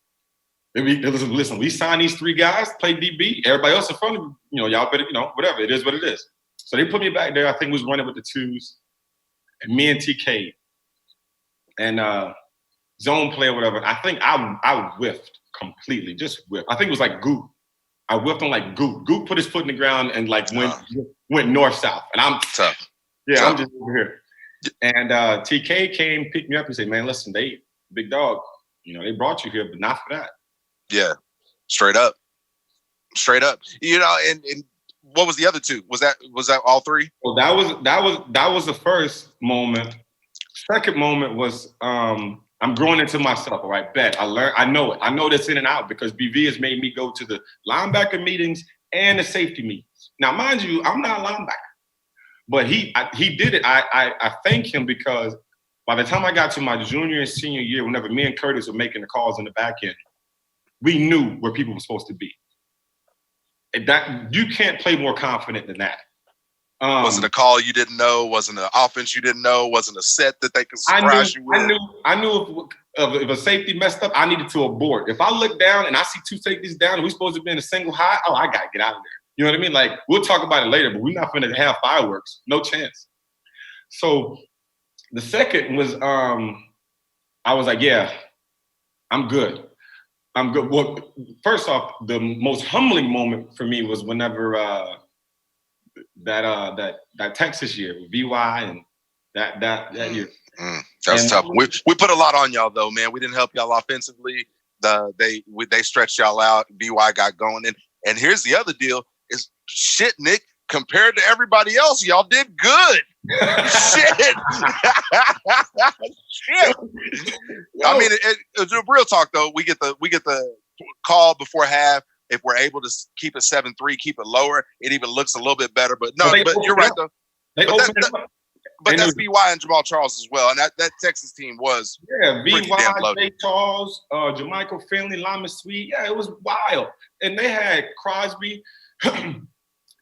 Listen, we signed these 3 guys, play DB. Everybody else in front of y'all better, whatever. It is what it is. So they put me back there. I think we was running with the 2s, and me and TK, and zone play or whatever. I think I whiffed completely, just whiffed. I think it was like Goop. I whipped on like Goop. Goop put his foot in the ground and like went north-south. And I'm tough. Yeah, tough. I'm just over here. And TK came, picked me up and said, man, listen, big dog, they brought you here, but not for that. Yeah, straight up. And what was the other 2? Was that all 3? Well, that was the first moment. Second moment was I'm growing into myself, all right, bet. I know it. I know this in and out because BV has made me go to the linebacker meetings and the safety meetings. Now, mind you, I'm not a linebacker, but he did it. I thank him because by the time I got to my junior and senior year, whenever me and Curtis were making the calls in the back end, we knew where people were supposed to be. That you can't play more confident than that. Wasn't a call you didn't know, wasn't an offense you didn't know, wasn't a set that they could surprise you with. I knew if a safety messed up, I needed to abort. If I look down and I see 2 safeties down and we're supposed to be in a single high, I got to get out of there. You know what I mean? Like, we'll talk about it later, but we're not going to have fireworks. No chance. So the second was, I was like, yeah, I'm good. Well, first off, the most humbling moment for me was whenever that Texas year with VY and that year. That's tough. We put a lot on y'all though, man. We didn't help y'all offensively. They stretched y'all out. VY got going in. And here's the other deal: is shit, Nick. Compared to everybody else, y'all did good. Shit. Shit. I mean, real talk though. We get the call before half. If we're able to keep it 7-3, keep it lower, it even looks a little bit better. But no, but you're right though. But that's BY and Jamal Charles as well, and that Texas team was BY, Jay Charles, Jermichael Finley, Lama Sweet. Yeah, it was wild, and they had Crosby,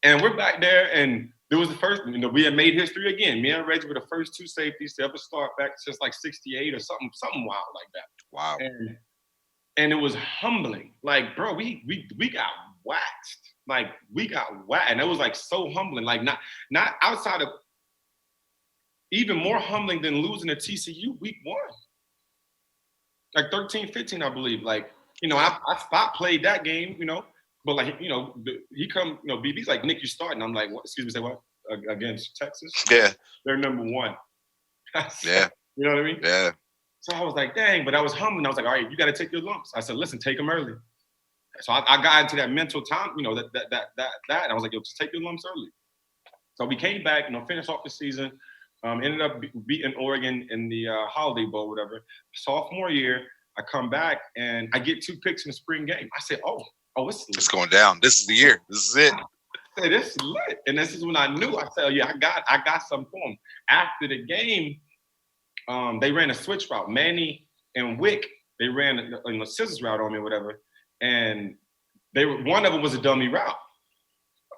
and we're back there, and there was the first. We had made history again. Me and Reggie were the first 2 safeties to ever start back since like '68 or something wild like that. Wow. And it was humbling. Like, bro, we got waxed. Like, we got waxed, and it was like so humbling. Like, not outside of. Even more humbling than losing to TCU week 1. Like 13-15, I believe. Like, I spot played that game, but like, he come, BB's like, Nick, you starting. I'm like, what? Excuse me, say what? Against Texas? Yeah. They're number 1. Yeah. You know what I mean? Yeah. So I was like, dang, but I was humbling. I was like, all right, you got to take your lumps. I said, listen, take them early. So I got into that mental time, that. I was like, yo, just take your lumps early. So we came back, finished off the season. Ended up beating Oregon in the Holiday Bowl, whatever. Sophomore year, I come back and I get 2 picks in the spring game. I said, oh, it's going down. This is the year. This is it. I said, this is lit. And this is when I knew. I said, oh, yeah, I got something for him. After the game, they ran a switch route. Manny and Wick, they ran a scissors route on me or whatever. And one of them was a dummy route.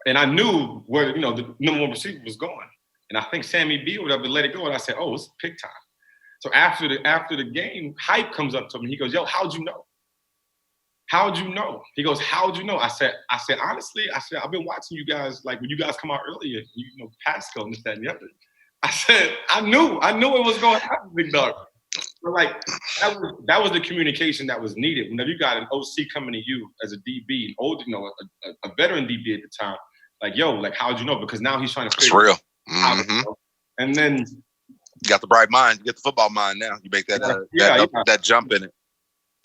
And I knew where, the number 1 receiver was going. And I think Sammy B or whatever let it go. And I said, oh, it's pick time. So after the game, Hype comes up to me. He goes, yo, how'd you know? How'd you know? He goes, how'd you know? I said, honestly, I've been watching you guys, like when you guys come out earlier, Pascal and this, that, and the other. I said, I knew it was going to happen, big dog. So like that was the communication that was needed. Whenever you got an OC coming to you as a DB, an old, a veteran DB at the time, like, yo, like, how'd you know? Because now he's trying to figure real. out. And then you got the bright mind. You get the football mind now. You make that that jump in it.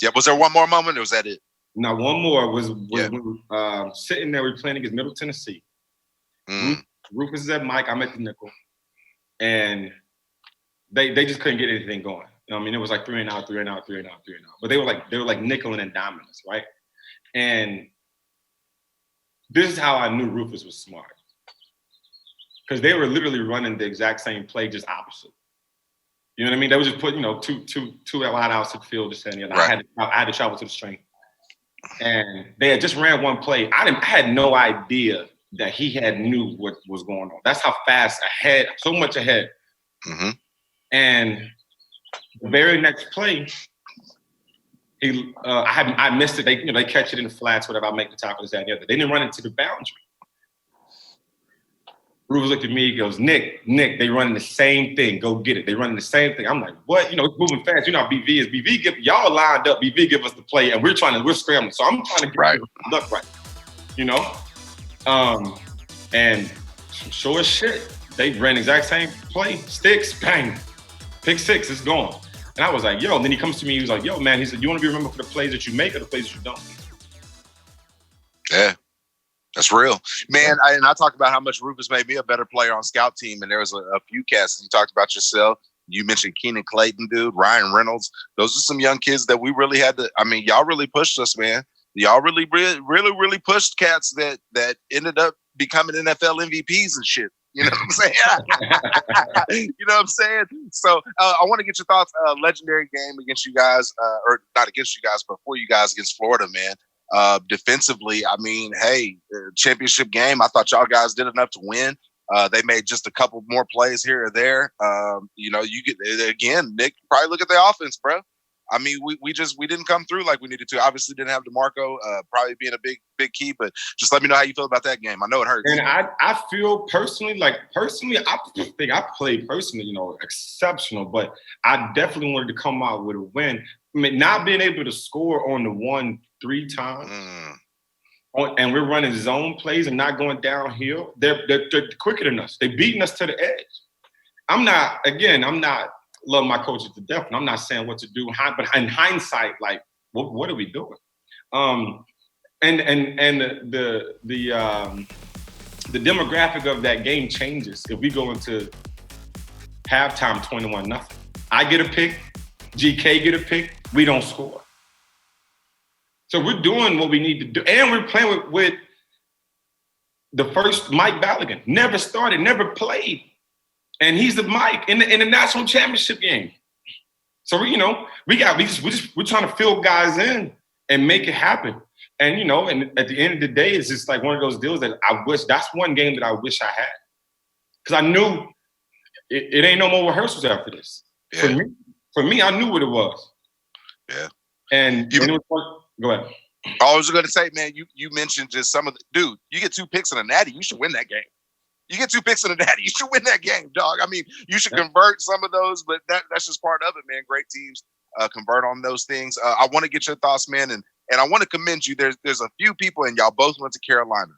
Yeah. Was there one more moment or was that it? Now, one more was when sitting there, we were playing against Middle Tennessee. Rufus is at Mike, I'm at the nickel. And they just couldn't get anything going. It was like 3 and out. But they were like nickeling and diming us, right? And this is how I knew Rufus was smart. Because they were literally running the exact same play, just opposite. You know what I mean? They would just put, two wide outs to the field, just saying, right. I had to travel to the string. And they had just ran one play. I had no idea that he had knew what was going on. That's how fast ahead, so much ahead. Mm-hmm. And the very next play, I missed it. They catch it in the flats, whatever. I make the tackle, this, that, and the other. They didn't run into the boundary. Rufus looked at me, he goes, Nick, they running the same thing. Go get it. They running the same thing. I'm like, what? It's moving fast. How BV is. BV y'all lined up. BV give us the play, and we're scrambling. So I'm trying to get the luck right. And sure as shit, they ran the exact same play. Sticks, bang, pick 6, it's gone. And I was like, yo. And then he comes to me, he was like, yo, man, he said, you want to be remembered for the plays that you make or the plays that you don't? Yeah. That's real, man. I talked about how much Rufus made me a better player on scout team, and there was a few casts. You talked about yourself. You mentioned Keenan Clayton, dude, Ryan Reynolds. Those are some young kids that we really had to. I mean, y'all really pushed us, man. Y'all really pushed cats that ended up becoming NFL MVPs and shit. You know what I'm saying? You know what I'm saying? So I want to get your thoughts. Legendary game against you guys, or not against you guys, but for you guys against Florida, man. Defensively, I mean, hey, championship game. I thought y'all guys did enough to win. They made just a couple more plays here or there. You get again, Nick. Probably look at the offense, bro. I mean, we didn't come through like we needed to. Obviously, didn't have DeMarco probably being a big key, but just let me know how you feel about that game. I know it hurts. And I feel personally, I think I played personally, exceptional, but I definitely wanted to come out with a win. I mean, not being able to score on the 1-3 times, and we're running zone plays and not going downhill. They're quicker than us. They're beating us to the edge. I'm not love my coaches to death, and I'm not saying what to do. But in hindsight, like, what are we doing? And the demographic of that game changes if we go into halftime 21-0. I get a pick, GK get a pick, we don't score. So we're doing what we need to do, and we're playing with the first Mike Balogun. Never started, never played. And he's the Mike in the national championship game. So we're trying to fill guys in and make it happen. And and at the end of the day, it's just like one of those deals that I wish. That's one game that I wish I had, because I knew it ain't no more rehearsals after this. Yeah. For me, I knew what it was. Yeah. And it was fun. Go ahead. I was going to say, man, you mentioned just some of the dude. You get 2 picks in a natty, you should win that game. You get 2 picks in a natty, you should win that game, dog. I mean, you should convert some of those, but that's just part of it, man. Great teams convert on those things. I want to get your thoughts, man, and I want to commend you. There's a few people, and y'all both went to Carolina.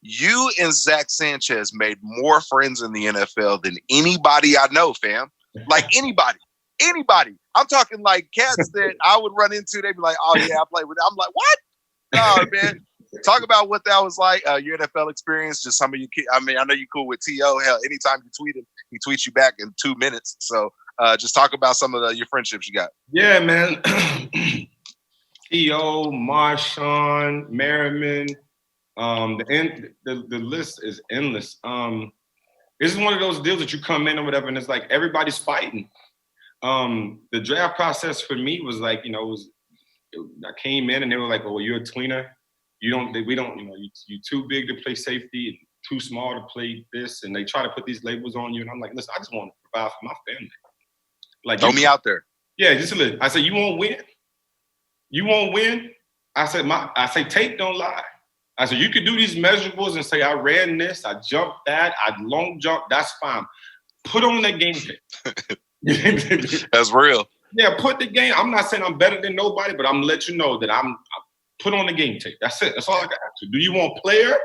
You and Zach Sanchez made more friends in the NFL than anybody I know, fam. Like anybody. I'm talking like cats that I would run into. They'd be like, "Oh yeah, I played with." I'm like, "What?" Oh man. Talk about what that was like, your NFL experience, just some of you. I mean, I know you cool with T.O. Hell, anytime you tweet him, he tweets you back in 2 minutes. So Just talk about some of your friendships you got. Yeah, man. T.O., Marshawn, Merriman. The list is endless. This is one of those deals that you come in or whatever, and it's like everybody's fighting. The draft process for me was like, I came in and they were like, "Oh, well, you're a tweener. We don't, you're too big to play safety and too small to play this." And they try to put these labels on you, and I'm like, "Listen, I just want to provide for my family. Like, throw me out there." Yeah, just a little. I said, "You won't win. You won't win." I said, "Tape don't lie." I said, "You could do these measurables and say I ran this, I jumped that, I long jumped. That's fine. Put on that game tape." That's real. Yeah, put the game. I'm not saying I'm better than nobody, but I'm gonna let you know that I put on the game tape. That's it. That's all I got to. Do you want player,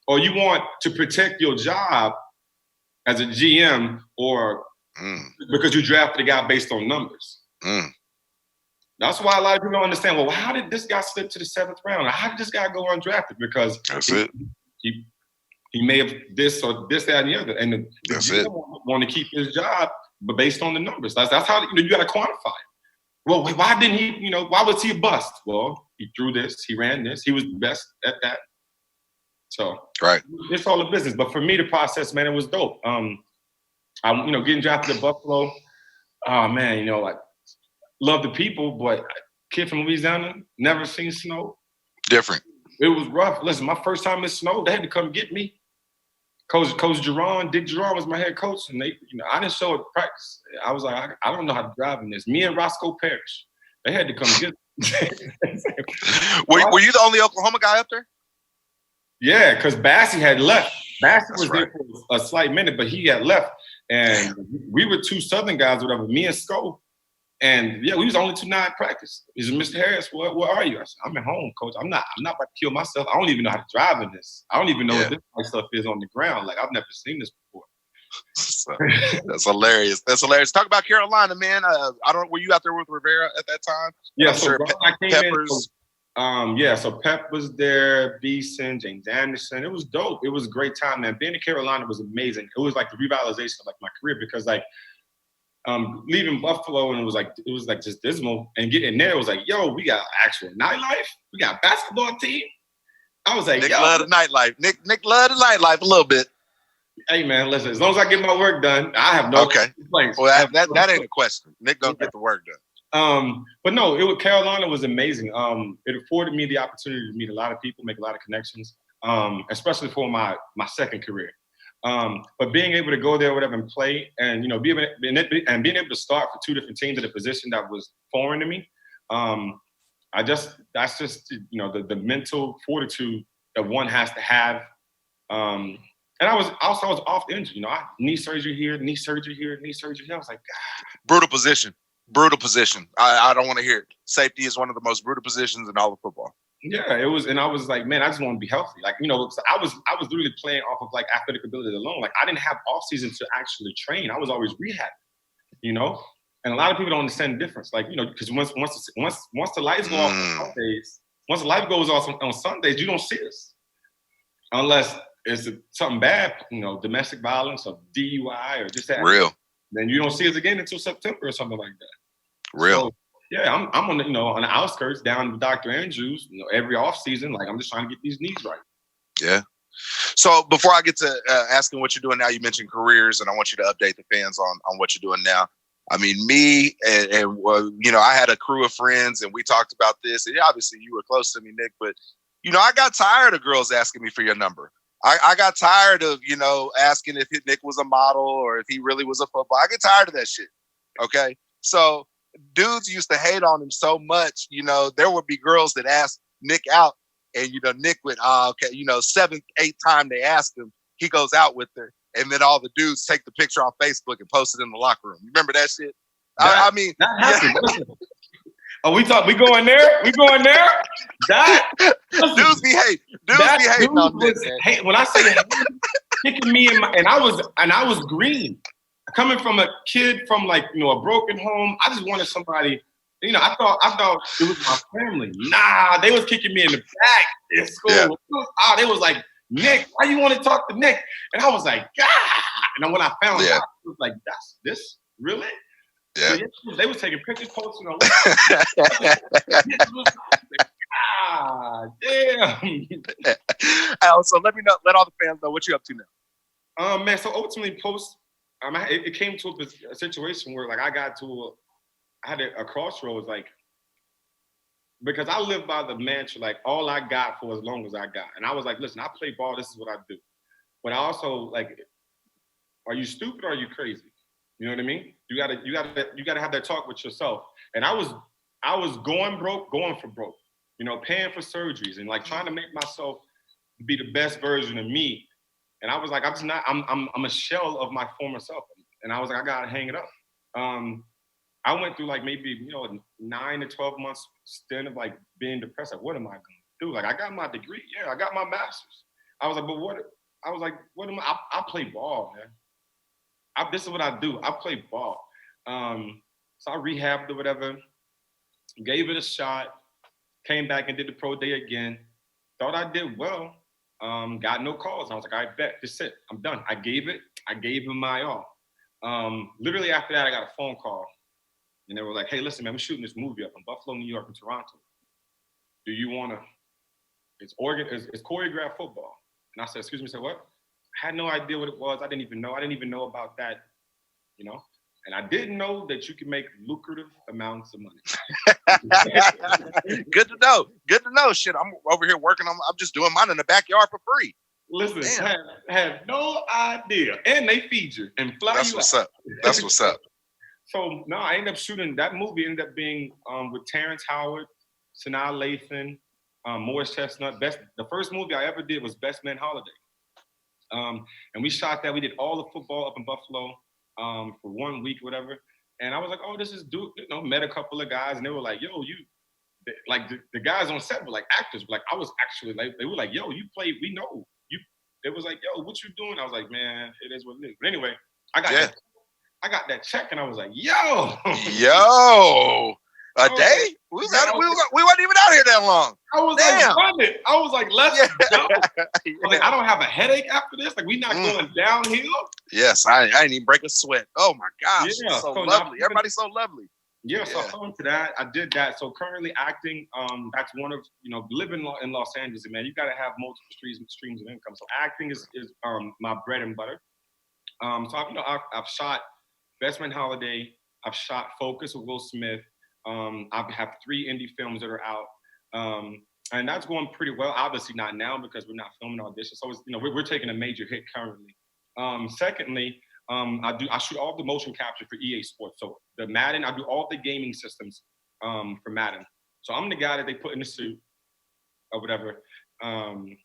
or you want to protect your job as a GM, or because you drafted a guy based on numbers? That's why a lot of people don't understand. Well, how did this guy slip to the 7th round? Or how did this guy go undrafted? Because he may have this or this, that, and the other. And the GM want to keep his job, but based on the numbers. That's how you got to quantify it. Well, why didn't he? Why was he a bust? Well, he threw this, he ran this, he was the best at that. So it's all a business. But for me, the process, man, it was dope. Getting drafted at Buffalo. Oh man, I love the people, but kid from Louisiana, never seen snow. Different. It was rough. Listen, my first time it snowed, they had to come get me. Coach Jerron, Dick Jerron was my head coach, and they, I didn't show up practice. I was like, I don't know how to drive in this. Me and Roscoe Parrish, they had to come get me. Were you the only Oklahoma guy up there? Yeah, because Bassie had left. Bassie was there for a slight minute, but he had left, and we were 2 Southern guys, whatever. Me and Sco. And yeah, we was only 2 nights at practice. He said, "Mr. Harris, where are you?" I said, "I'm at home, coach. I'm not about to kill myself. I don't even know how to drive in this. I don't even know what this stuff is on the ground. Like, I've never seen this before." That's hilarious. That's hilarious. Talk about Carolina, man. Were you out there with Rivera at that time? Yeah, I'm so sure I came Peppers. So Pep was there, Beeson, James Anderson. It was dope. It was a great time, man. Being in Carolina was amazing. It was like the revitalization of like my career, because like leaving Buffalo, and it was like just dismal, and getting there, it was like, yo, we got actual nightlife. We got a basketball team. I was like, Nick loved the nightlife. Nick loved the nightlife a little bit. Hey man, listen, as long as I get my work done, I have no complaints. Well, that ain't a question. Nick gonna get the work done. But no, Carolina was amazing. It afforded me the opportunity to meet a lot of people, make a lot of connections, especially for my second career. But being able to go there, whatever, and play, and being able to start for 2 different teams at a position that was foreign to me, that's just the mental fortitude that one has to have. And I was off the injury, knee surgery here, knee surgery here, knee surgery here. I was like, God. Brutal position. I don't want to hear it. Safety is one of the most brutal positions in all of football. Yeah, it was, and I was like, man, I just want to be healthy. Like, I was literally playing off of like athletic ability alone. Like, I didn't have off season to actually train. I was always rehabbing, And a lot of people don't understand the difference. Like, because once the lights go off on Sundays, once the light goes off on Sundays, you don't see us unless it's something bad, domestic violence or DUI or just that. Real. Then you don't see us again until September or something like that. Real. So, yeah, I'm on the on the outskirts down to Dr. Andrews. Every off season, like I'm just trying to get these knees right. Yeah. So before I get to asking what you're doing now, you mentioned careers, and I want you to update the fans on what you're doing now. I mean, me and I had a crew of friends, and we talked about this. And obviously, you were close to me, Nick, but I got tired of girls asking me for your number. I got tired of asking if Nick was a model or if he really was a football. I get tired of that shit. Okay, so. Dudes used to hate on him so much, there would be girls that asked Nick out, and Nick would, 7th, 8th time they asked him, he goes out with her, and then all the dudes take the picture on Facebook and post it in the locker room. You remember that shit? I mean, that happened. Yeah. Oh, we going there? We going there? Dudes be hating on Nick. When I say kicking me and I was green. Coming from a kid from a broken home, I just wanted somebody. I thought it was my family. Nah, they was kicking me in the back in school. Yeah. They was like, Nick, why you want to talk to Nick? And I was like, God. And then when I found out, I was like, that's this really? Yeah. They was taking pictures, posting on. God damn. So let all the fans know what you up to now. Man, so ultimately it came to a situation where like I had a crossroads, like, because I live by the mantra, like, all I got for as long as I got. And I was like, listen, I play ball, this is what I do. But I also, like, are you stupid or are you crazy? You know what I mean? You gotta have that talk with yourself. And I was going for broke, you know, paying for surgeries and like trying to make myself be the best version of me. And I was like, I'm a shell of my former self. And I was like, I gotta hang it up. I went through like maybe, you know, 9 to 12 months stint of like being depressed. Like, what am I gonna do? Like, I got my degree. Yeah, I got my master's. I was like, but what? I was like, what am I play ball, man. This is what I do. I play ball. So I rehabbed or whatever, gave it a shot, came back and did the pro day again. Thought I did well. Got no calls. I was like, I bet, that's it. I'm done. I gave him my all. Literally after that, I got a phone call. And they were like, hey, listen, man, we're shooting this movie up in Buffalo, New York, and Toronto. Do you want to, it's choreographed football. And I said, excuse me, I said, what? I had no idea what it was. I didn't even know about that, you know? And I didn't know that you could make lucrative amounts of money. Good to know. Good to know. Shit, I'm over here working on, I'm just doing mine in the backyard for free. Listen, I had no idea. And they feed you and fly That's you what's out. up. That's what's up. So, no, I ended up shooting, that movie ended up being with Terrence Howard, Sanaa Lathan, Morris Chestnut. The first movie I ever did was Best Man Holiday. And we shot that. We did all the football up in Buffalo for 1 week, whatever. And I was like, oh, this is dude, you know, met a couple of guys and they were like, yo, like the guys on set were like actors. Like, I was actually like, they were like, yo, you played, we know. It was like, yo, what you doing? I was like, man, it is what it is. But anyway, I got that check and I was like, yo. A day? We wasn't even out here that long. I was like, run it. I was like, let's go. I was like, I don't have a headache after this. Like, we're not going downhill. Yes, I didn't even break a sweat. Oh my gosh, yeah, so lovely. Everybody's so lovely. Yeah, so I fell into that. I did that. So currently acting, that's one of, you know, living in Los Angeles, man, you got to have multiple streams of income. So acting is my bread and butter. So I've shot Best Man Holiday. I've shot Focus with Will Smith. I have 3 indie films that are out. And that's going pretty well. Obviously not now because we're not filming auditions. So it's, you know, we're taking a major hit currently. Secondly, I shoot all the motion capture for EA Sports. So the Madden, I do all the gaming systems for Madden. So I'm the guy that they put in the suit or whatever. And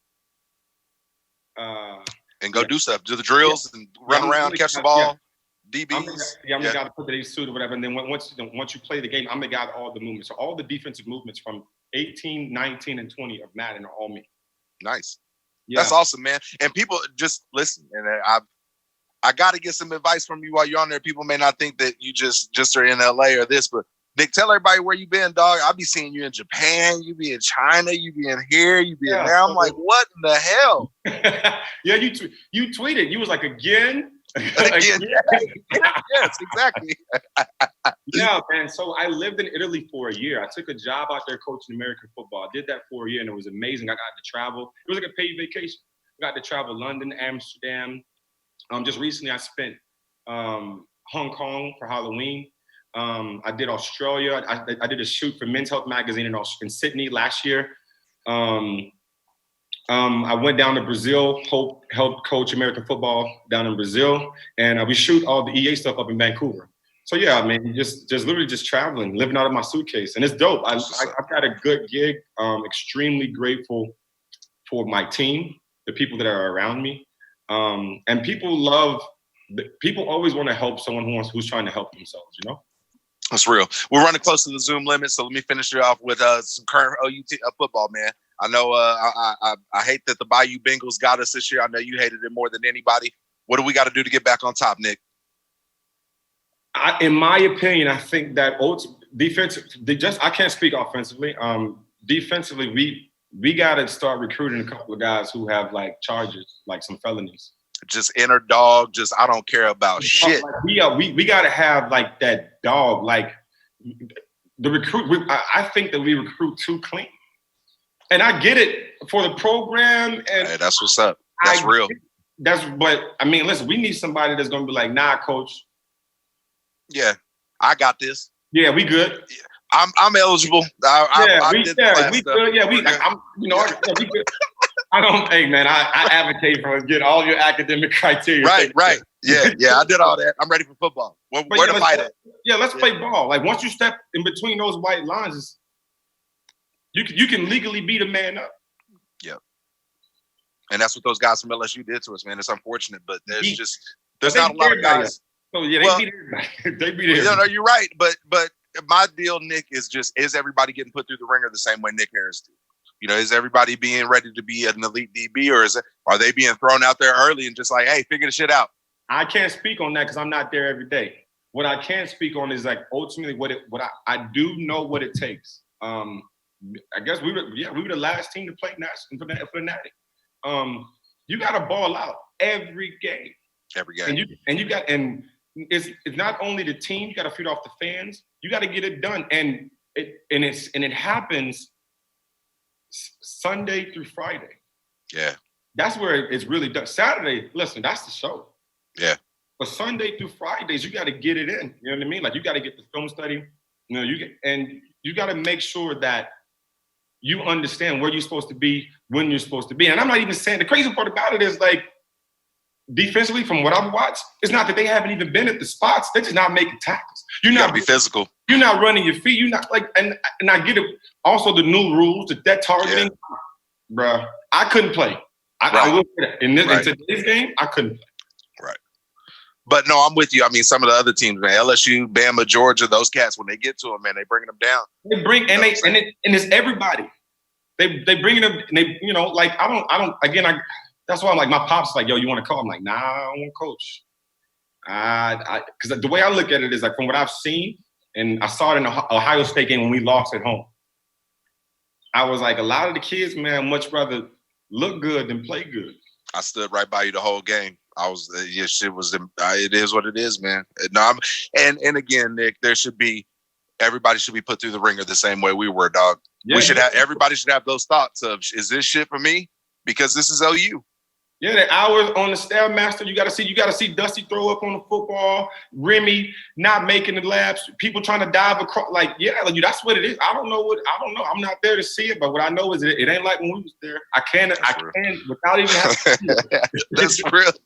go do stuff, do the drills and run around, catch the ball. DBs. I'm the guy to put the suit or whatever. And then once you play the game, I'm the guy with all the movements. So all the defensive movements from 18, 19, and 20 of Madden are all me. Nice. Yeah. That's awesome, man. And people just listen. And I got to get some advice from you while you're on there. People may not think that you just are in LA or this, but Nick, tell everybody where you been, dog. I'll be seeing you in Japan. You be in China. You be in here. You be in there. I'm like, what in the hell? Yeah, you tweeted. You was like, again? Again. Yes, exactly. Yeah, man. So I lived in Italy for a year. I took a job out there coaching American football. I did that for a year, and it was amazing. I got to travel. It was like a paid vacation. I got to travel London, Amsterdam. Just recently, I spent Hong Kong for Halloween. I did Australia. I did a shoot for Men's Health magazine in Sydney last year. I went down to Brazil, helped coach American football down in Brazil, and we shoot all the EA stuff up in Vancouver. So yeah, I mean, just literally just traveling, living out of my suitcase, and it's dope. I've got a good gig. Extremely grateful for my team, the people that are around me, and people always want to help someone who's trying to help themselves. You know. That's real. We're running close to the Zoom limit, so let me finish it off with some current OUT football, man. I know I hate that the Bayou Bengals got us this year. I know you hated it more than anybody. What do we got to do to get back on top, Nick? In my opinion, I think that I can't speak offensively. Defensively, we got to start recruiting a couple of guys who have like charges, like some felonies. just inner dog. Just I don't care about shit. Like, we got to have like that dog. Like the recruit. I think that we recruit too clean, and I get it for the program. And hey, that's what's up. That's real. But I mean, listen, we need somebody that's gonna be like, nah, coach. Yeah, I got this. Yeah, we good. I'm eligible. We good. Yeah, we good. I don't. Hey, man, I advocate for get all your academic criteria. Right. Yeah. I did all that. I'm ready for football. Where to fight at? Yeah, let's play ball. Like once you step in between those white lines, you can legally beat a man up. Yep. And that's what those guys from LSU did to us, man. It's unfortunate, but there's not a lot of guys. So yeah, they beat everybody. They beat everybody. No, you're right. But my deal, Nick, is everybody getting put through the ringer the same way Nic Harris did? You know, is everybody being ready to be an elite DB, or are they being thrown out there early and just like, hey, figure the shit out? I can't speak on that because I'm not there every day. What I can speak on is like ultimately I do know what it takes. I guess we were the last team to play for the Natty. You got to ball out every game. Every game. And it's not only the team. You got to feed off the fans. You got to get it done, and it happens Sunday through Friday. Yeah, that's where it's really done. Saturday, listen, that's the show. Yeah, but Sunday through Fridays, you got to get it in. You know what I mean? Like you got to get the film study. You know, you got to make sure that you understand where you're supposed to be when you're supposed to be. And I'm not even saying the crazy part about it is like. Defensively, from what I've watched, it's not that they haven't even been at the spots. They're just not making tackles. You gotta be physical. You're not running your feet. You're not like, and I get it. Also, the new rules, that targeting, bruh. I couldn't play. I will say that. In today's game, I couldn't play. Right. But no, I'm with you. I mean, some of the other teams, man, LSU, Bama, Georgia, those cats, when they get to them, man, they bringing them down. They bring and it's everybody. They bring them. They like I don't. Again, that's why I'm like, my pop's like, yo, you want to call? I'm like, nah, I don't want to coach. Because the way I look at it is like from what I've seen, and I saw it in the Ohio State game when we lost at home. I was like, a lot of the kids, man, much rather look good than play good. I stood right by you the whole game. I was, shit was, it is what it is, man. And again, Nick, everybody should be put through the ringer the same way we were, dog. Yeah, everybody should have those thoughts of, is this shit for me? Because this is OU. Yeah, the hours on the Stairmaster, you gotta see Dusty throw up on the football, Remy not making the laps, people trying to dive across. That's what it is. I don't know. I'm not there to see it, but what I know is it ain't like when we was there. I can without even having to see it.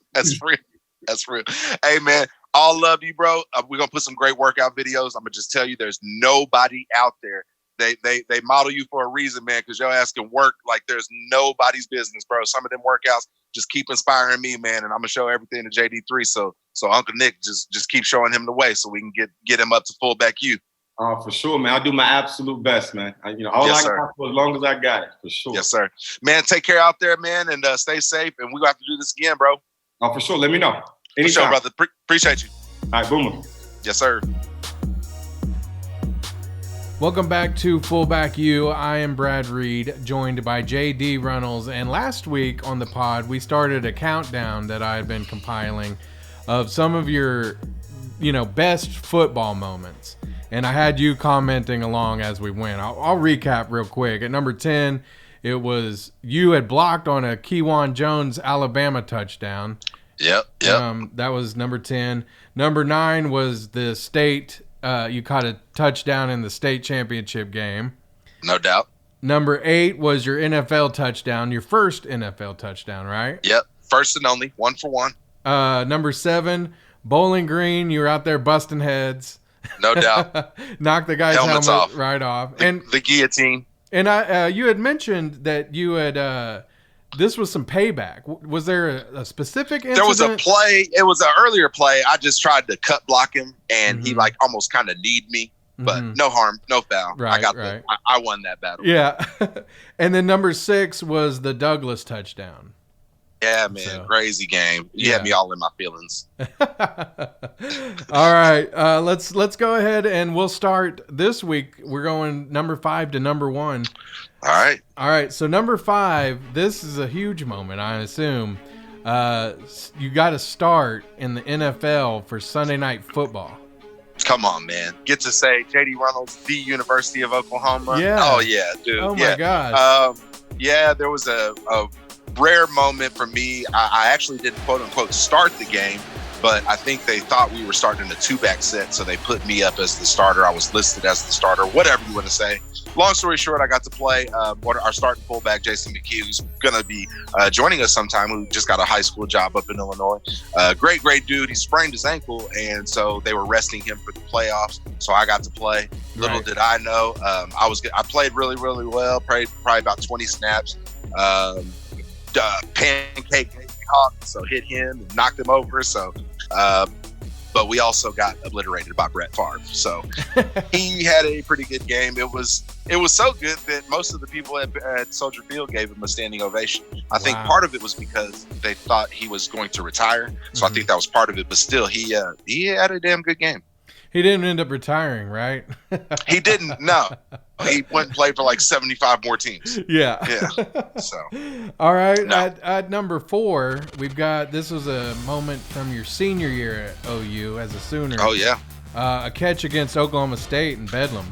That's real. Hey man, all love you, bro. We're gonna put some great workout videos. I'm gonna just tell you, there's nobody out there. They model you for a reason, man, because your ass can work like there's nobody's business, bro. Some of them workouts just keep inspiring me, man, and I'm gonna show everything to JD3. So Uncle Nick just keep showing him the way so we can get him up to Fullback U. For sure, man. I'll do my absolute best, man. I got for as long as I got it, for sure. Yes, sir. Man, take care out there, man, and stay safe. And we're gonna have to do this again, bro. For sure. Let me know. Anytime. For sure, brother. Appreciate you. All right, boomer. Yes, sir. Welcome back to Fullback U. I am Brad Reed, joined by JD Runnels. And last week on the pod, we started a countdown that I had been compiling of some of your, best football moments. And I had you commenting along as we went. I'll recap real quick. At number 10, it was you had blocked on a Kewan Jones Alabama touchdown. Yep. That was number 10. Number 9 was the state. You caught a touchdown in the state championship game. No doubt. Number 8 was your NFL touchdown, your first NFL touchdown, right? Yep. First and only, 1 for 1. Number 7, Bowling Green. You were out there busting heads. No doubt. Knocked the guy's helmet off. Right off. The guillotine. And you had mentioned that you had this was some payback. Was there a specific incident? There was a play. It was an earlier play. I just tried to cut block him, and he almost kind of kneed me. But no harm, no foul. Right, I won that battle. Yeah. And then number 6 was the Douglas touchdown. Yeah, man. Crazy game. You had me all in my feelings. All right. Let's go ahead and we'll start this week. We're going number 5 to number 1. All right. So number 5, this is a huge moment, I assume. you got to start in the NFL for Sunday Night Football. Come on, man. Get to say J.D. Runnels, the University of Oklahoma. Yeah. Oh, yeah, dude. Oh, my gosh. Yeah, there was a rare moment for me. I actually didn't, quote-unquote, start the game, but I think they thought we were starting a 2-back set, so they put me up as the starter. I was listed as the starter, whatever you want to say. Long story short, I got to play our starting fullback, Jason McKee, who's going to be joining us sometime, who just got a high school job up in Illinois. Great dude. He sprained his ankle, and so they were resting him for the playoffs, so I got to play. Little did I know, I played really, really well, probably about 20 snaps. Pancake Hawk, so hit him and knocked him over. So, but we also got obliterated by Brett Favre. So he had a pretty good game. It was so good that most of the people at Soldier Field gave him a standing ovation. I think part of it was because they thought he was going to retire. So I think that was part of it. But still, he had a damn good game. He didn't end up retiring, right? He didn't. No, he went and played for like 75 more teams. Yeah. So, all right. No. At number 4, we've got, this was a moment from your senior year at OU as a Sooner. Oh yeah. A catch against Oklahoma State in Bedlam.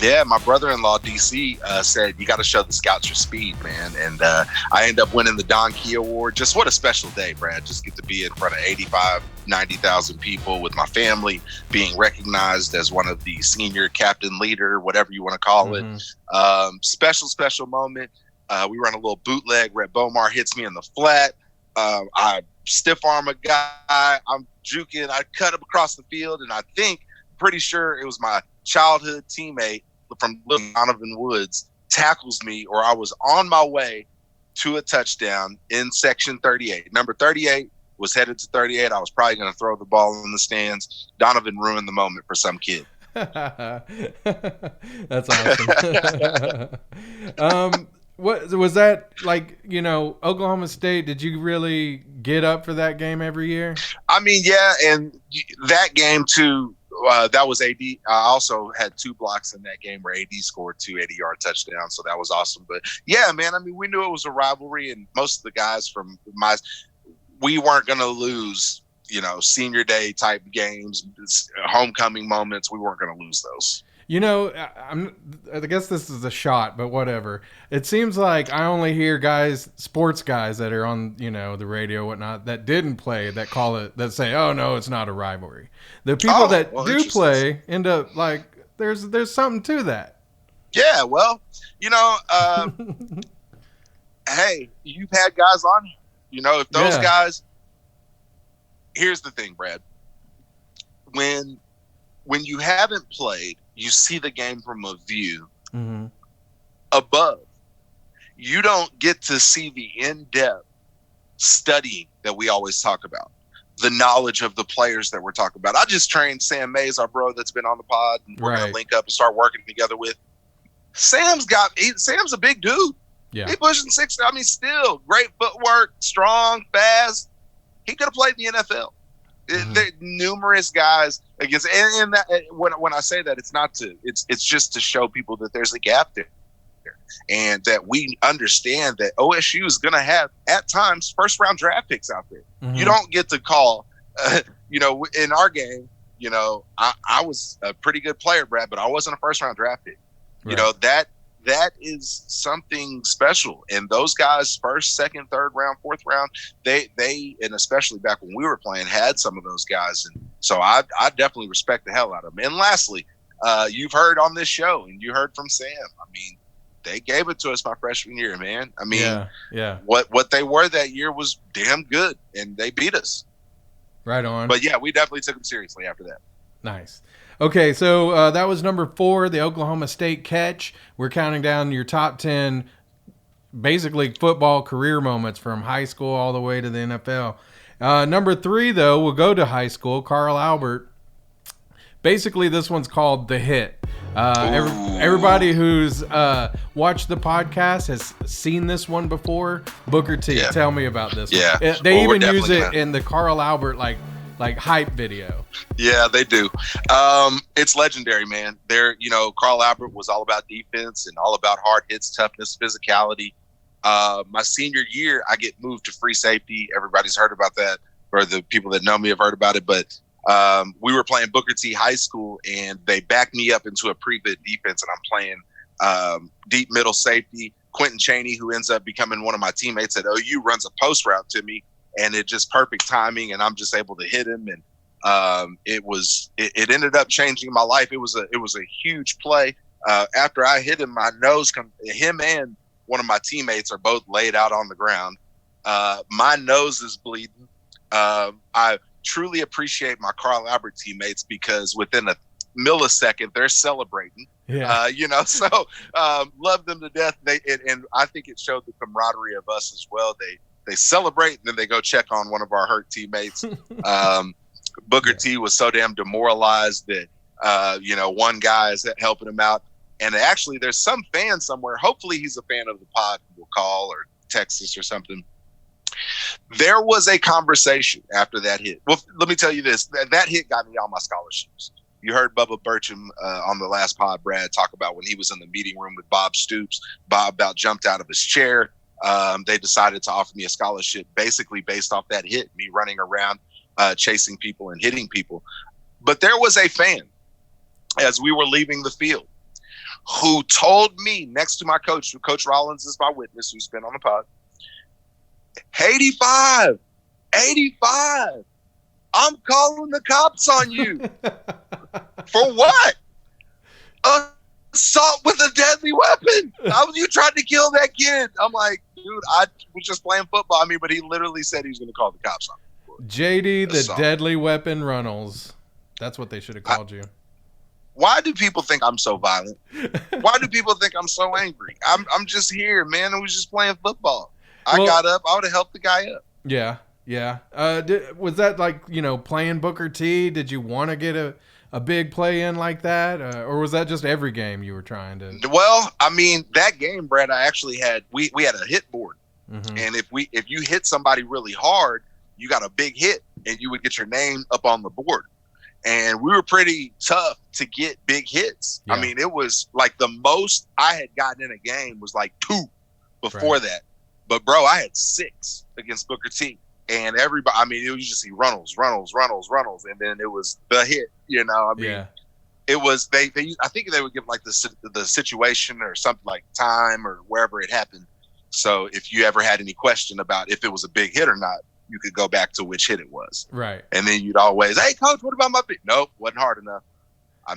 Yeah, my brother-in-law, DC, said, you got to show the scouts your speed, man. And I ended up winning the Don Key Award. Just what a special day, Brad. Just get to be in front of 85, 90,000 people with my family, being recognized as one of the senior captain leader, whatever you want to call it. Special moment. We run a little bootleg. Rhett Bomar hits me in the flat. I stiff arm a guy. I'm juking. I cut him across the field. And pretty sure it was my childhood teammate from Little Donovan Woods tackles me, or I was on my way to a touchdown in section 38. Number 38 was headed to 38. I was probably going to throw the ball in the stands. Donovan ruined the moment for some kid. That's awesome. What was that like? Oklahoma State. Did you really get up for that game every year? I mean, yeah, and that game too. That was AD. I also had 2 blocks in that game where AD scored 2 80-yard touchdowns, so that was awesome. But yeah, man, I mean, we knew it was a rivalry, and most of the guys we weren't going to lose. Senior day type games, homecoming moments. We weren't going to lose those. I guess this is a shot, but whatever. It seems like I only hear sports guys that are on, the radio, whatnot, that didn't play, that call it, that say, oh no, it's not a rivalry. The people that do play end up like, there's something to that. Yeah, well, hey, you've had guys on here. If those guys, here's the thing, Brad. When you haven't played, you see the game from a view above. You don't get to see the in-depth studying that we always talk about, the knowledge of the players that we're talking about. I just trained Sam Mays, our bro that's been on the pod, and we're going to link up and start working together with. Sam's a big dude. Yeah. He pushing 60. I mean, still great footwork, strong, fast. He could have played in the NFL. There are numerous guys against, and that, when I say that, it's just to show people that there's a gap there, and that we understand that OSU is going to have at times first round draft picks out there. You don't get to call, in our game, I was a pretty good player, Brad, but I wasn't a first round draft pick. Right. That is something special. And those guys, first, second, third round, fourth round, they and especially back when we were playing, had some of those guys. And so I definitely respect the hell out of them. And lastly, you've heard on this show, and you heard from Sam. I mean, they gave it to us my freshman year, man. I mean, yeah. What they were that year was damn good, and they beat us. Right on. But yeah, we definitely took them seriously after that. Nice. Okay, so that was number 4, the Oklahoma State catch. We're counting down your top 10, basically football career moments from high school all the way to the NFL. Number 3, though, we'll go to high school. Carl Albert. Basically, this one's called The Hit. Everybody who's watched the podcast has seen this one before. Booker T, tell me about this one. They even use it in the Carl Albert, like hype video. Yeah, they do. It's legendary, man. Carl Albert was all about defense and all about hard hits, toughness, physicality. My senior year, I get moved to free safety. Everybody's heard about that, or the people that know me have heard about it. But we were playing Booker T High School, and they backed me up into a pre-bid defense, and I'm playing deep middle safety. Quentin Chaney, who ends up becoming one of my teammates at OU, runs a post route to me, and it just perfect timing, and I'm just able to hit him. And it ended up changing my life. It was a huge play. After I hit him, my nose him and one of my teammates are both laid out on the ground. My nose is bleeding. I truly appreciate my Carl Albert teammates, because within a millisecond they're celebrating. Yeah. So love them to death. And I think it showed the camaraderie of us as well. They celebrate, and then they go check on one of our hurt teammates. Booker T was so damn demoralized that one guy is helping him out. And actually, there's some fan somewhere. Hopefully, he's a fan of the pod. Will call or text us or something. There was a conversation after that hit. Well, let me tell you this: that hit got me all my scholarships. You heard Bubba Burcham on the last pod, Brad, talk about when he was in the meeting room with Bob Stoops. Bob about jumped out of his chair. They decided to offer me a scholarship, basically based off that hit, me running around, chasing people and hitting people. But there was a fan, as we were leaving the field, who told me, next to my coach, Coach Rollins is my witness, who's been on the pod, 85, I'm calling the cops on you. For what? Assault with a deadly weapon. You tried to kill that kid. I'm like, dude, I was just playing football. But he literally said he was going to call the cops on me. JD, the deadly weapon Runnels. That's what they should have called you. Why do people think I'm so violent? Why do people think I'm so angry? I'm just here, man. I was just playing football. I got up. I would have helped the guy up. Yeah. Was that like, playing Booker T? Did you want to get a big play in like that? Or was that just every game you were trying to? Well, that game, Brad, I actually had, we had a hit board. Mm-hmm. And if you hit somebody really hard, you got a big hit, and you would get your name up on the board. And we were pretty tough to get big hits. Yeah. It was like the most I had gotten in a game was like 2 before that. But, bro, I had 6 against Booker T. And everybody, it was just see Runnels. And then it was the hit, It was, I think they would give like the situation or something like time or wherever it happened. So if you ever had any question about if it was a big hit or not, you could go back to which hit it was. Right. And then you'd always, hey, coach, what about my pick? Nope, wasn't hard enough.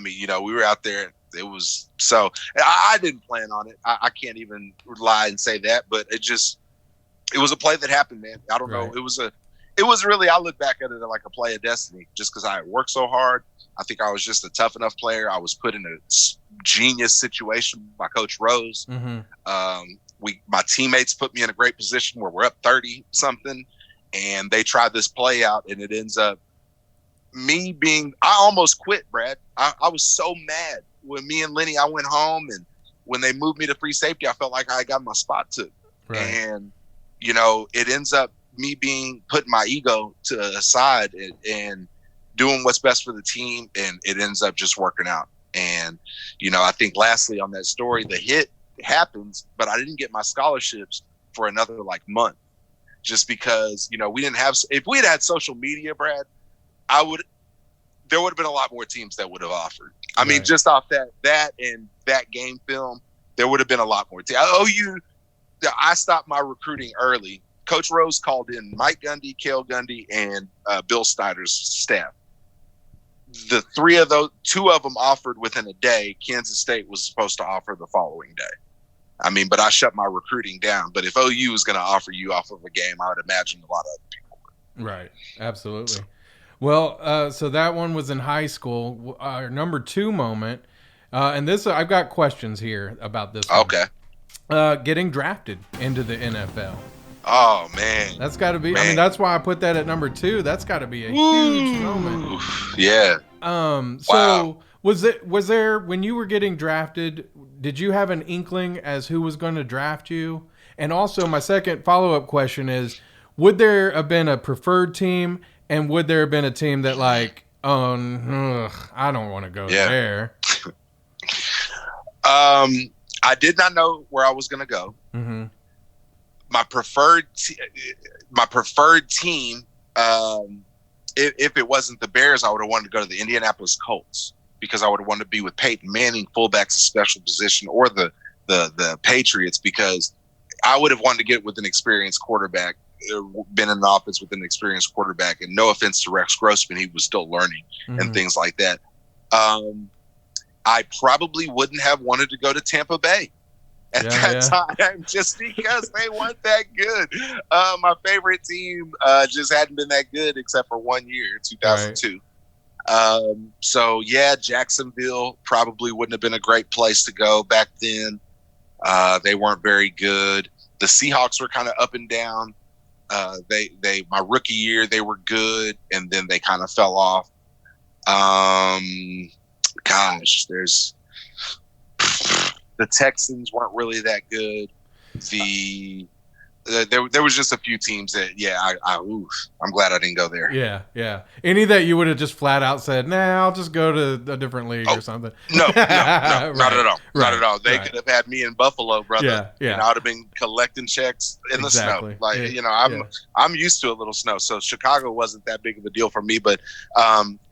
We were out there. It was so I didn't plan on it. I can't even lie and say that, but it was a play that happened, man. I don't know. It was really, I look back at it like a play of destiny, just because I had worked so hard. I think I was just a tough enough player. I was put in a genius situation by Coach Rose. Mm-hmm. My teammates put me in a great position where we're up 30 something. And they tried this play out, and it ends up I almost quit, Brad. I was so mad when me and Lenny, I went home, and when they moved me to free safety, I felt like I got my spot took. Right. And, it ends up me putting my ego to the side and doing what's best for the team. And it ends up just working out. And, I think lastly on that story, the hit happens, but I didn't get my scholarships for another month. Just because, we didn't have, if we had social media, Brad, there would have been a lot more teams that would have offered. Just off that and that game film, there would have been a lot more teams. I stopped my recruiting early. Coach Rose called in Mike Gundy, Cale Gundy, and Bill Snyder's staff. The 2 of them offered within a day. Kansas State was supposed to offer the following day. But I shut my recruiting down. But if OU is going to offer you off of a game, I would imagine a lot of other people would. Right. Absolutely. Well, so that one was in high school. Our number 2 moment, and this, I've got questions here about this one. Okay. Getting drafted into the NFL. Oh, man. That's got to be, that's why I put that at number 2. That's got to be a huge moment. Yeah. So was there, when you were getting drafted, did you have an inkling as who was going to draft you? And also my second follow-up question is, would there have been a preferred team, and would there have been a team that I don't want to go there? I did not know where I was going to go. Mm-hmm. my preferred team. If it wasn't the Bears, I would have wanted to go to the Indianapolis Colts because I would have wanted to be with Peyton Manning, fullback's a special position, or the Patriots, because I would have wanted to get with an experienced quarterback, been in the offense with an experienced quarterback. And no offense to Rex Grossman, he was still learning and things like that. I probably wouldn't have wanted to go to Tampa Bay at that time just because they weren't that good. My favorite team just hadn't been that good except for 1 year, 2002. Right. So, yeah, Jacksonville probably wouldn't have been a great place to go back then. They weren't very good. The Seahawks were kind of up and down. My rookie year, they were good, and then they kind of fell off. There's the Texans weren't really that good. There was just a few teams that, I'm glad I didn't go there. Yeah. Any that you would have just flat out said, nah, I'll just go to a different league or something. No, right. Not at all. Right. Not at all. They could have had me in Buffalo, brother. Yeah. And I would have been collecting checks in the snow. I'm used to a little snow. So Chicago wasn't that big of a deal for me. But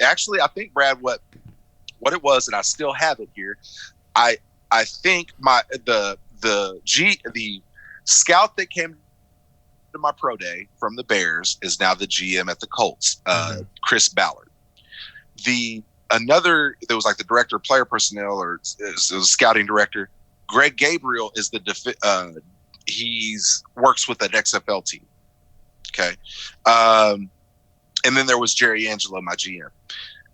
actually, I think, Brad, what it was, and I still have it here, I think the scout that came to my pro day from the Bears is now the GM at the Colts, Chris Ballard. There was like the director of player personnel or scouting director. Greg Gabriel is he's works with an XFL team. Okay. And then there was Jerry Angelo, my GM.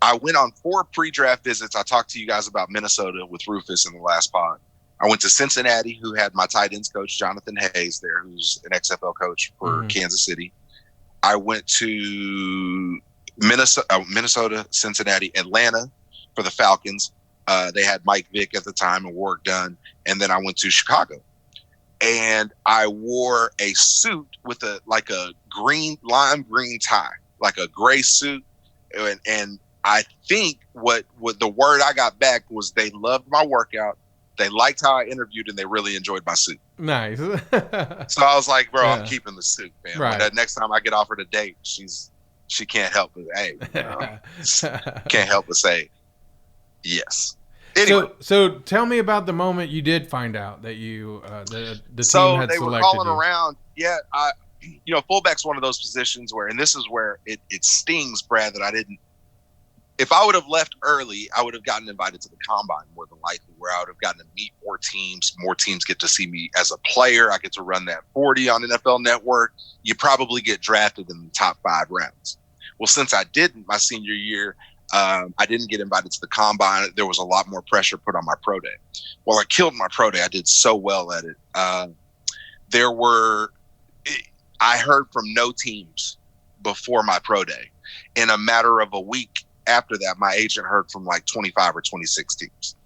I went on 4 pre-draft visits. I talked to you guys about Minnesota with Rufus in the last pod. I went to Cincinnati, who had my tight ends coach, Jonathan Hayes, there, who's an XFL coach for Kansas City. I went to Minnesota, Cincinnati, Atlanta for the Falcons. They had Mike Vick at the time and work done. And then I went to Chicago. And I wore a suit with a lime green tie, like a gray suit. And I think what the word I got back was they loved my workut. They liked how I interviewed, and they really enjoyed my suit. Nice. So I was like, bro, I'm keeping the suit, man. Right. But next time I get offered a date, she can't help but, can't help but say yes. Anyway. So tell me about the moment you did find out that you the team had selected you. So they were calling around. Yeah, fullback's one of those positions where, and this is where it stings, Brad, that I didn't. If I would have left early, I would have gotten invited to the combine more than likely, where I would have gotten to meet more teams. More teams get to see me as a player. I get to run that 40 on NFL Network. You probably get drafted in the top 5 rounds. Well, since I didn't my senior year, I didn't get invited to the combine. There was a lot more pressure put on my pro day. Well, I killed my pro day. I did so well at it. I heard from no teams before my pro day. In a matter of a week after that, my agent heard from like 25 or 26 teams,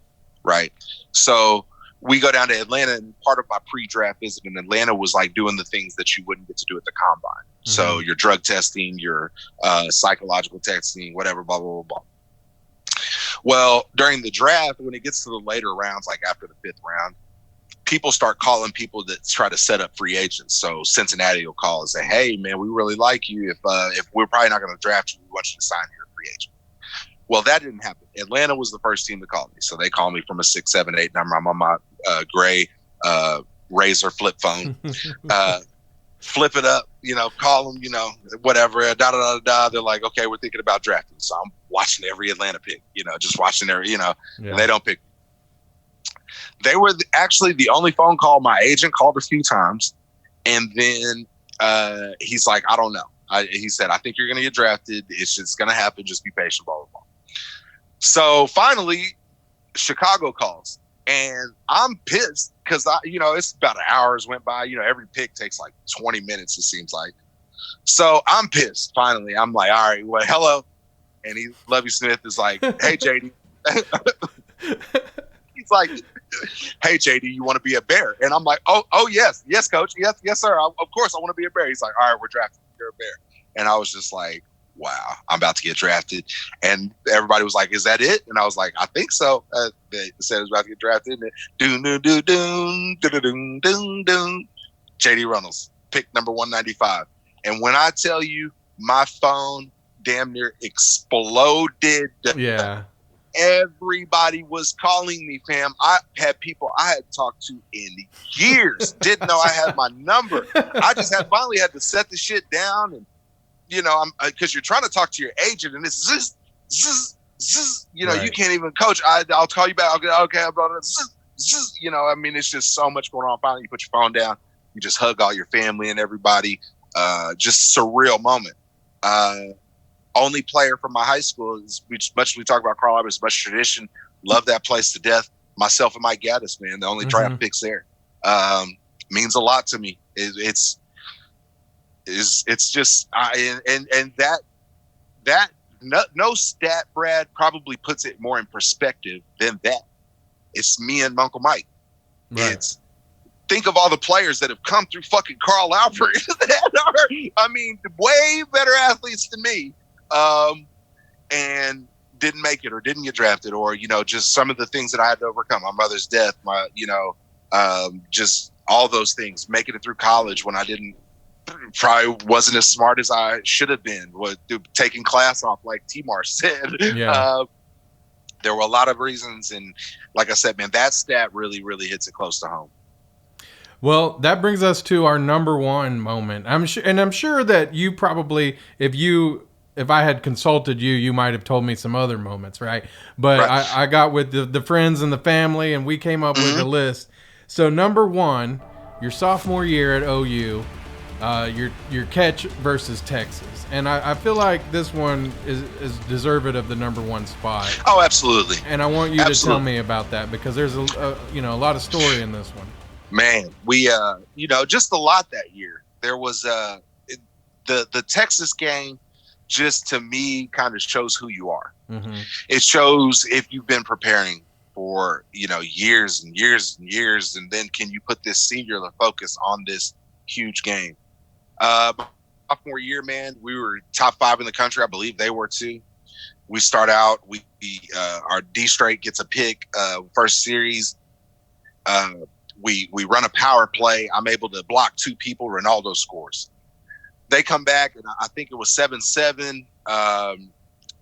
right? So we go down to Atlanta, and part of my pre-draft visit in Atlanta was like doing the things that you wouldn't get to do at the combine. So your drug testing, your psychological testing, whatever, blah, blah, blah, blah. Well, during the draft, when it gets to the later rounds, like after the 5th round, people start calling people that try to set up free agents. So Cincinnati will call and say, hey, man, we really like you. If we're probably not going to draft you, we want you to sign your free agent. Well, that didn't happen. Atlanta was the first team to call me. So they called me from a 6, 7, 8 number. I'm on my gray Razor flip phone. Flip it up, call them, whatever, da-da-da-da. They're like, okay, we're thinking about drafting. So I'm watching every Atlanta pick, just watching and they don't pick. They were actually the only phone call. My agent called a few times. And then he's like, I don't know. He said, I think you're going to get drafted. It's just going to happen. Just be patient, blah, blah, blah. So finally, Chicago calls, and I'm pissed because it's about an hour went by. Every pick takes like 20 minutes, it seems like. So I'm pissed. Finally, I'm like, all right, well, hello. And Lovie Smith is like, hey, JD. He's like, hey, JD, you want to be a Bear? And I'm like, oh, yes, coach, yes, sir. Of course, I want to be a Bear. He's like, all right, we're drafting. You're a Bear. And I was just like, wow, I'm about to get drafted. And everybody was like, is that it? And I was like, I think so. They said I was about to get drafted. And JD Runnels, pick number 195. And when I tell you, my phone damn near exploded. Yeah. Everybody was calling me, fam. I had people I had talked to in years, didn't know I had my number. I just finally had to set the shit down, and I'm because you're trying to talk to your agent, and it's zzz, zzz, zzz, right. You can't even coach. I'll call you back. Okay, zzz, zzz, I mean, it's just so much going on. Finally, you put your phone down, you just hug all your family and everybody. Just surreal moment. Only player from my high school, as much as we talk about Carl Albert, as much tradition, love that place to death. Myself and Mike Gaddis, man, the only draft picks there. Means a lot to me. It's just and that no stat, Brad, probably puts it more in perspective than that. It's me and Uncle Mike. Right. Think of all the players that have come through fucking Carl Albert that are, way better athletes than me. And didn't make it or didn't get drafted, or, just some of the things that I had to overcome, my mother's death, just all those things, making it through college when I probably wasn't as smart as I should have been, taking class off, like T-Marsh said. Yeah. There were a lot of reasons. And like I said, man, that stat really, really hits it close to home. Well, that brings us to our number one moment. I'm sure that you probably, if I had consulted you, you might have told me some other moments, right? But right. I got with the friends and the family, and we came up with a list. So number one, your sophomore year at OU, your catch versus Texas. And I feel like this one is deserved of the number one spot. Oh, absolutely. And I want you to tell me about that, because there's a lot of story in this one. Man, we just a lot that year. There was the Texas game. Just to me, kind of shows who you are. Mm-hmm. It shows if you've been preparing for, years and years and years, and then can you put this singular focus on this huge game? Sophomore year, man, we were top 5 in the country. I believe they were too. We start out, our D straight gets a pick, first series. We run a power play. I'm able to block 2 people. Ronaldo scores. They come back, and I think it was 7-7.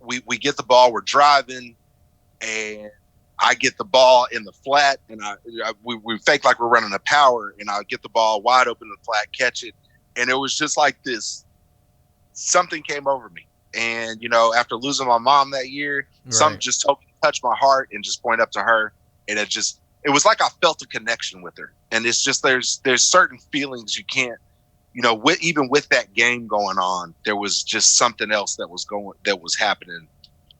We get the ball. We're driving, and I get the ball in the flat, and we fake like we're running a power, and I get the ball wide open in the flat, catch it, and it was just like this. Something came over me, and after losing my mom that year, something just told me to touch my heart and just point up to her, and it was like I felt a connection with her, and it's just there's certain feelings you can't. Even with that game going on, there was just something else that was happening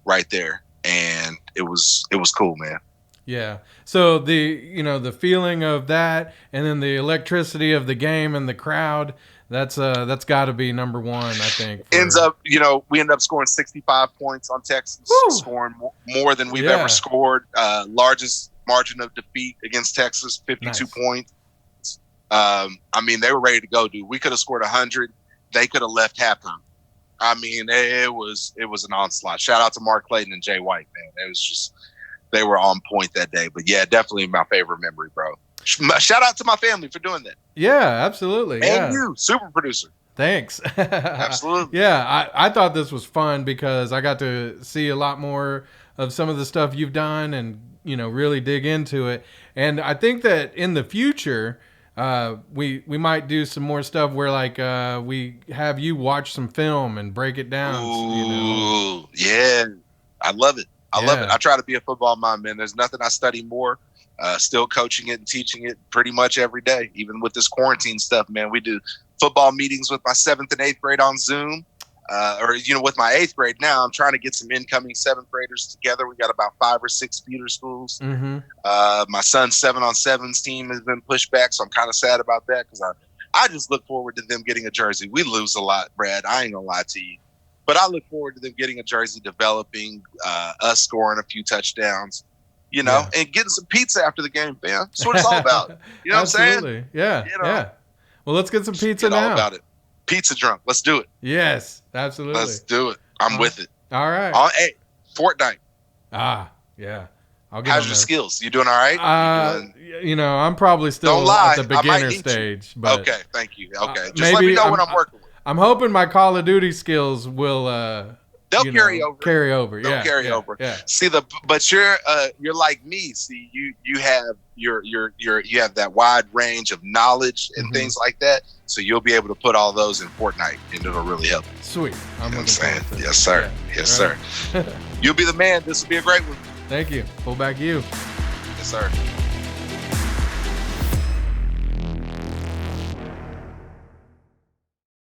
right there, and it was cool, man. Yeah. So the feeling of that, and then the electricity of the game and the crowd, that's got to be number one, I think. We end up scoring 65 points on Texas, scoring more than we've ever scored. Largest margin of defeat against Texas, 52 points. They were ready to go, dude. We could have scored 100. They could have left halftime. It was an onslaught. Shout out to Mark Clayton and Jay White, man. It was just, they were on point that day. But yeah, definitely my favorite memory, bro. Shout out to my family for doing that. Yeah, absolutely. And you, super producer. Thanks. Absolutely. Yeah, I thought this was fun because I got to see a lot more of some of the stuff you've done and, really dig into it. And I think that in the future, we might do some more stuff where we have you watch some film and break it down. Ooh, yeah. I love it. I love it. I try to be a football mind, man. There's nothing I study more. Still coaching it and teaching it pretty much every day. Even with this quarantine stuff, man, we do football meetings with my 7th and 8th grade on Zoom. With my 8th grade now, I'm trying to get some incoming 7th graders together. We got about 5 or 6 feeder schools. Mm-hmm. My son's 7-on-7s team has been pushed back, so I'm kind of sad about that because I just look forward to them getting a jersey. We lose a lot, Brad. I ain't gonna lie to you, but I look forward to them getting a jersey, developing, us scoring a few touchdowns, and getting some pizza after the game, man. That's what it's all about. You know what I'm saying? Yeah. Yeah. Well, let's get some pizza now. All about it. Pizza drunk. Let's do it. Yes, absolutely. Let's do it. I'm with it. All right. Fortnite. Ah, yeah. I'll get How's on your there. skills? You doing all right? You know, I'm probably still Don't lie. at the I might beginner need stage. you. But Okay, thank you. Okay, just maybe let me know what I'm working with. I'm hoping my Call of Duty skills will. They'll carry over. Carry over. They'll carry over. Yeah. See but you're like me. See, you have you have that wide range of knowledge and things like that. So you'll be able to put all those in Fortnite, and it'll really help. Sweet. I'm looking saying, forward to it. yes, sir. Yeah. Yes, Right. sir. You'll be the man. This will be a great one. Thank you. Fullback U. Yes, sir.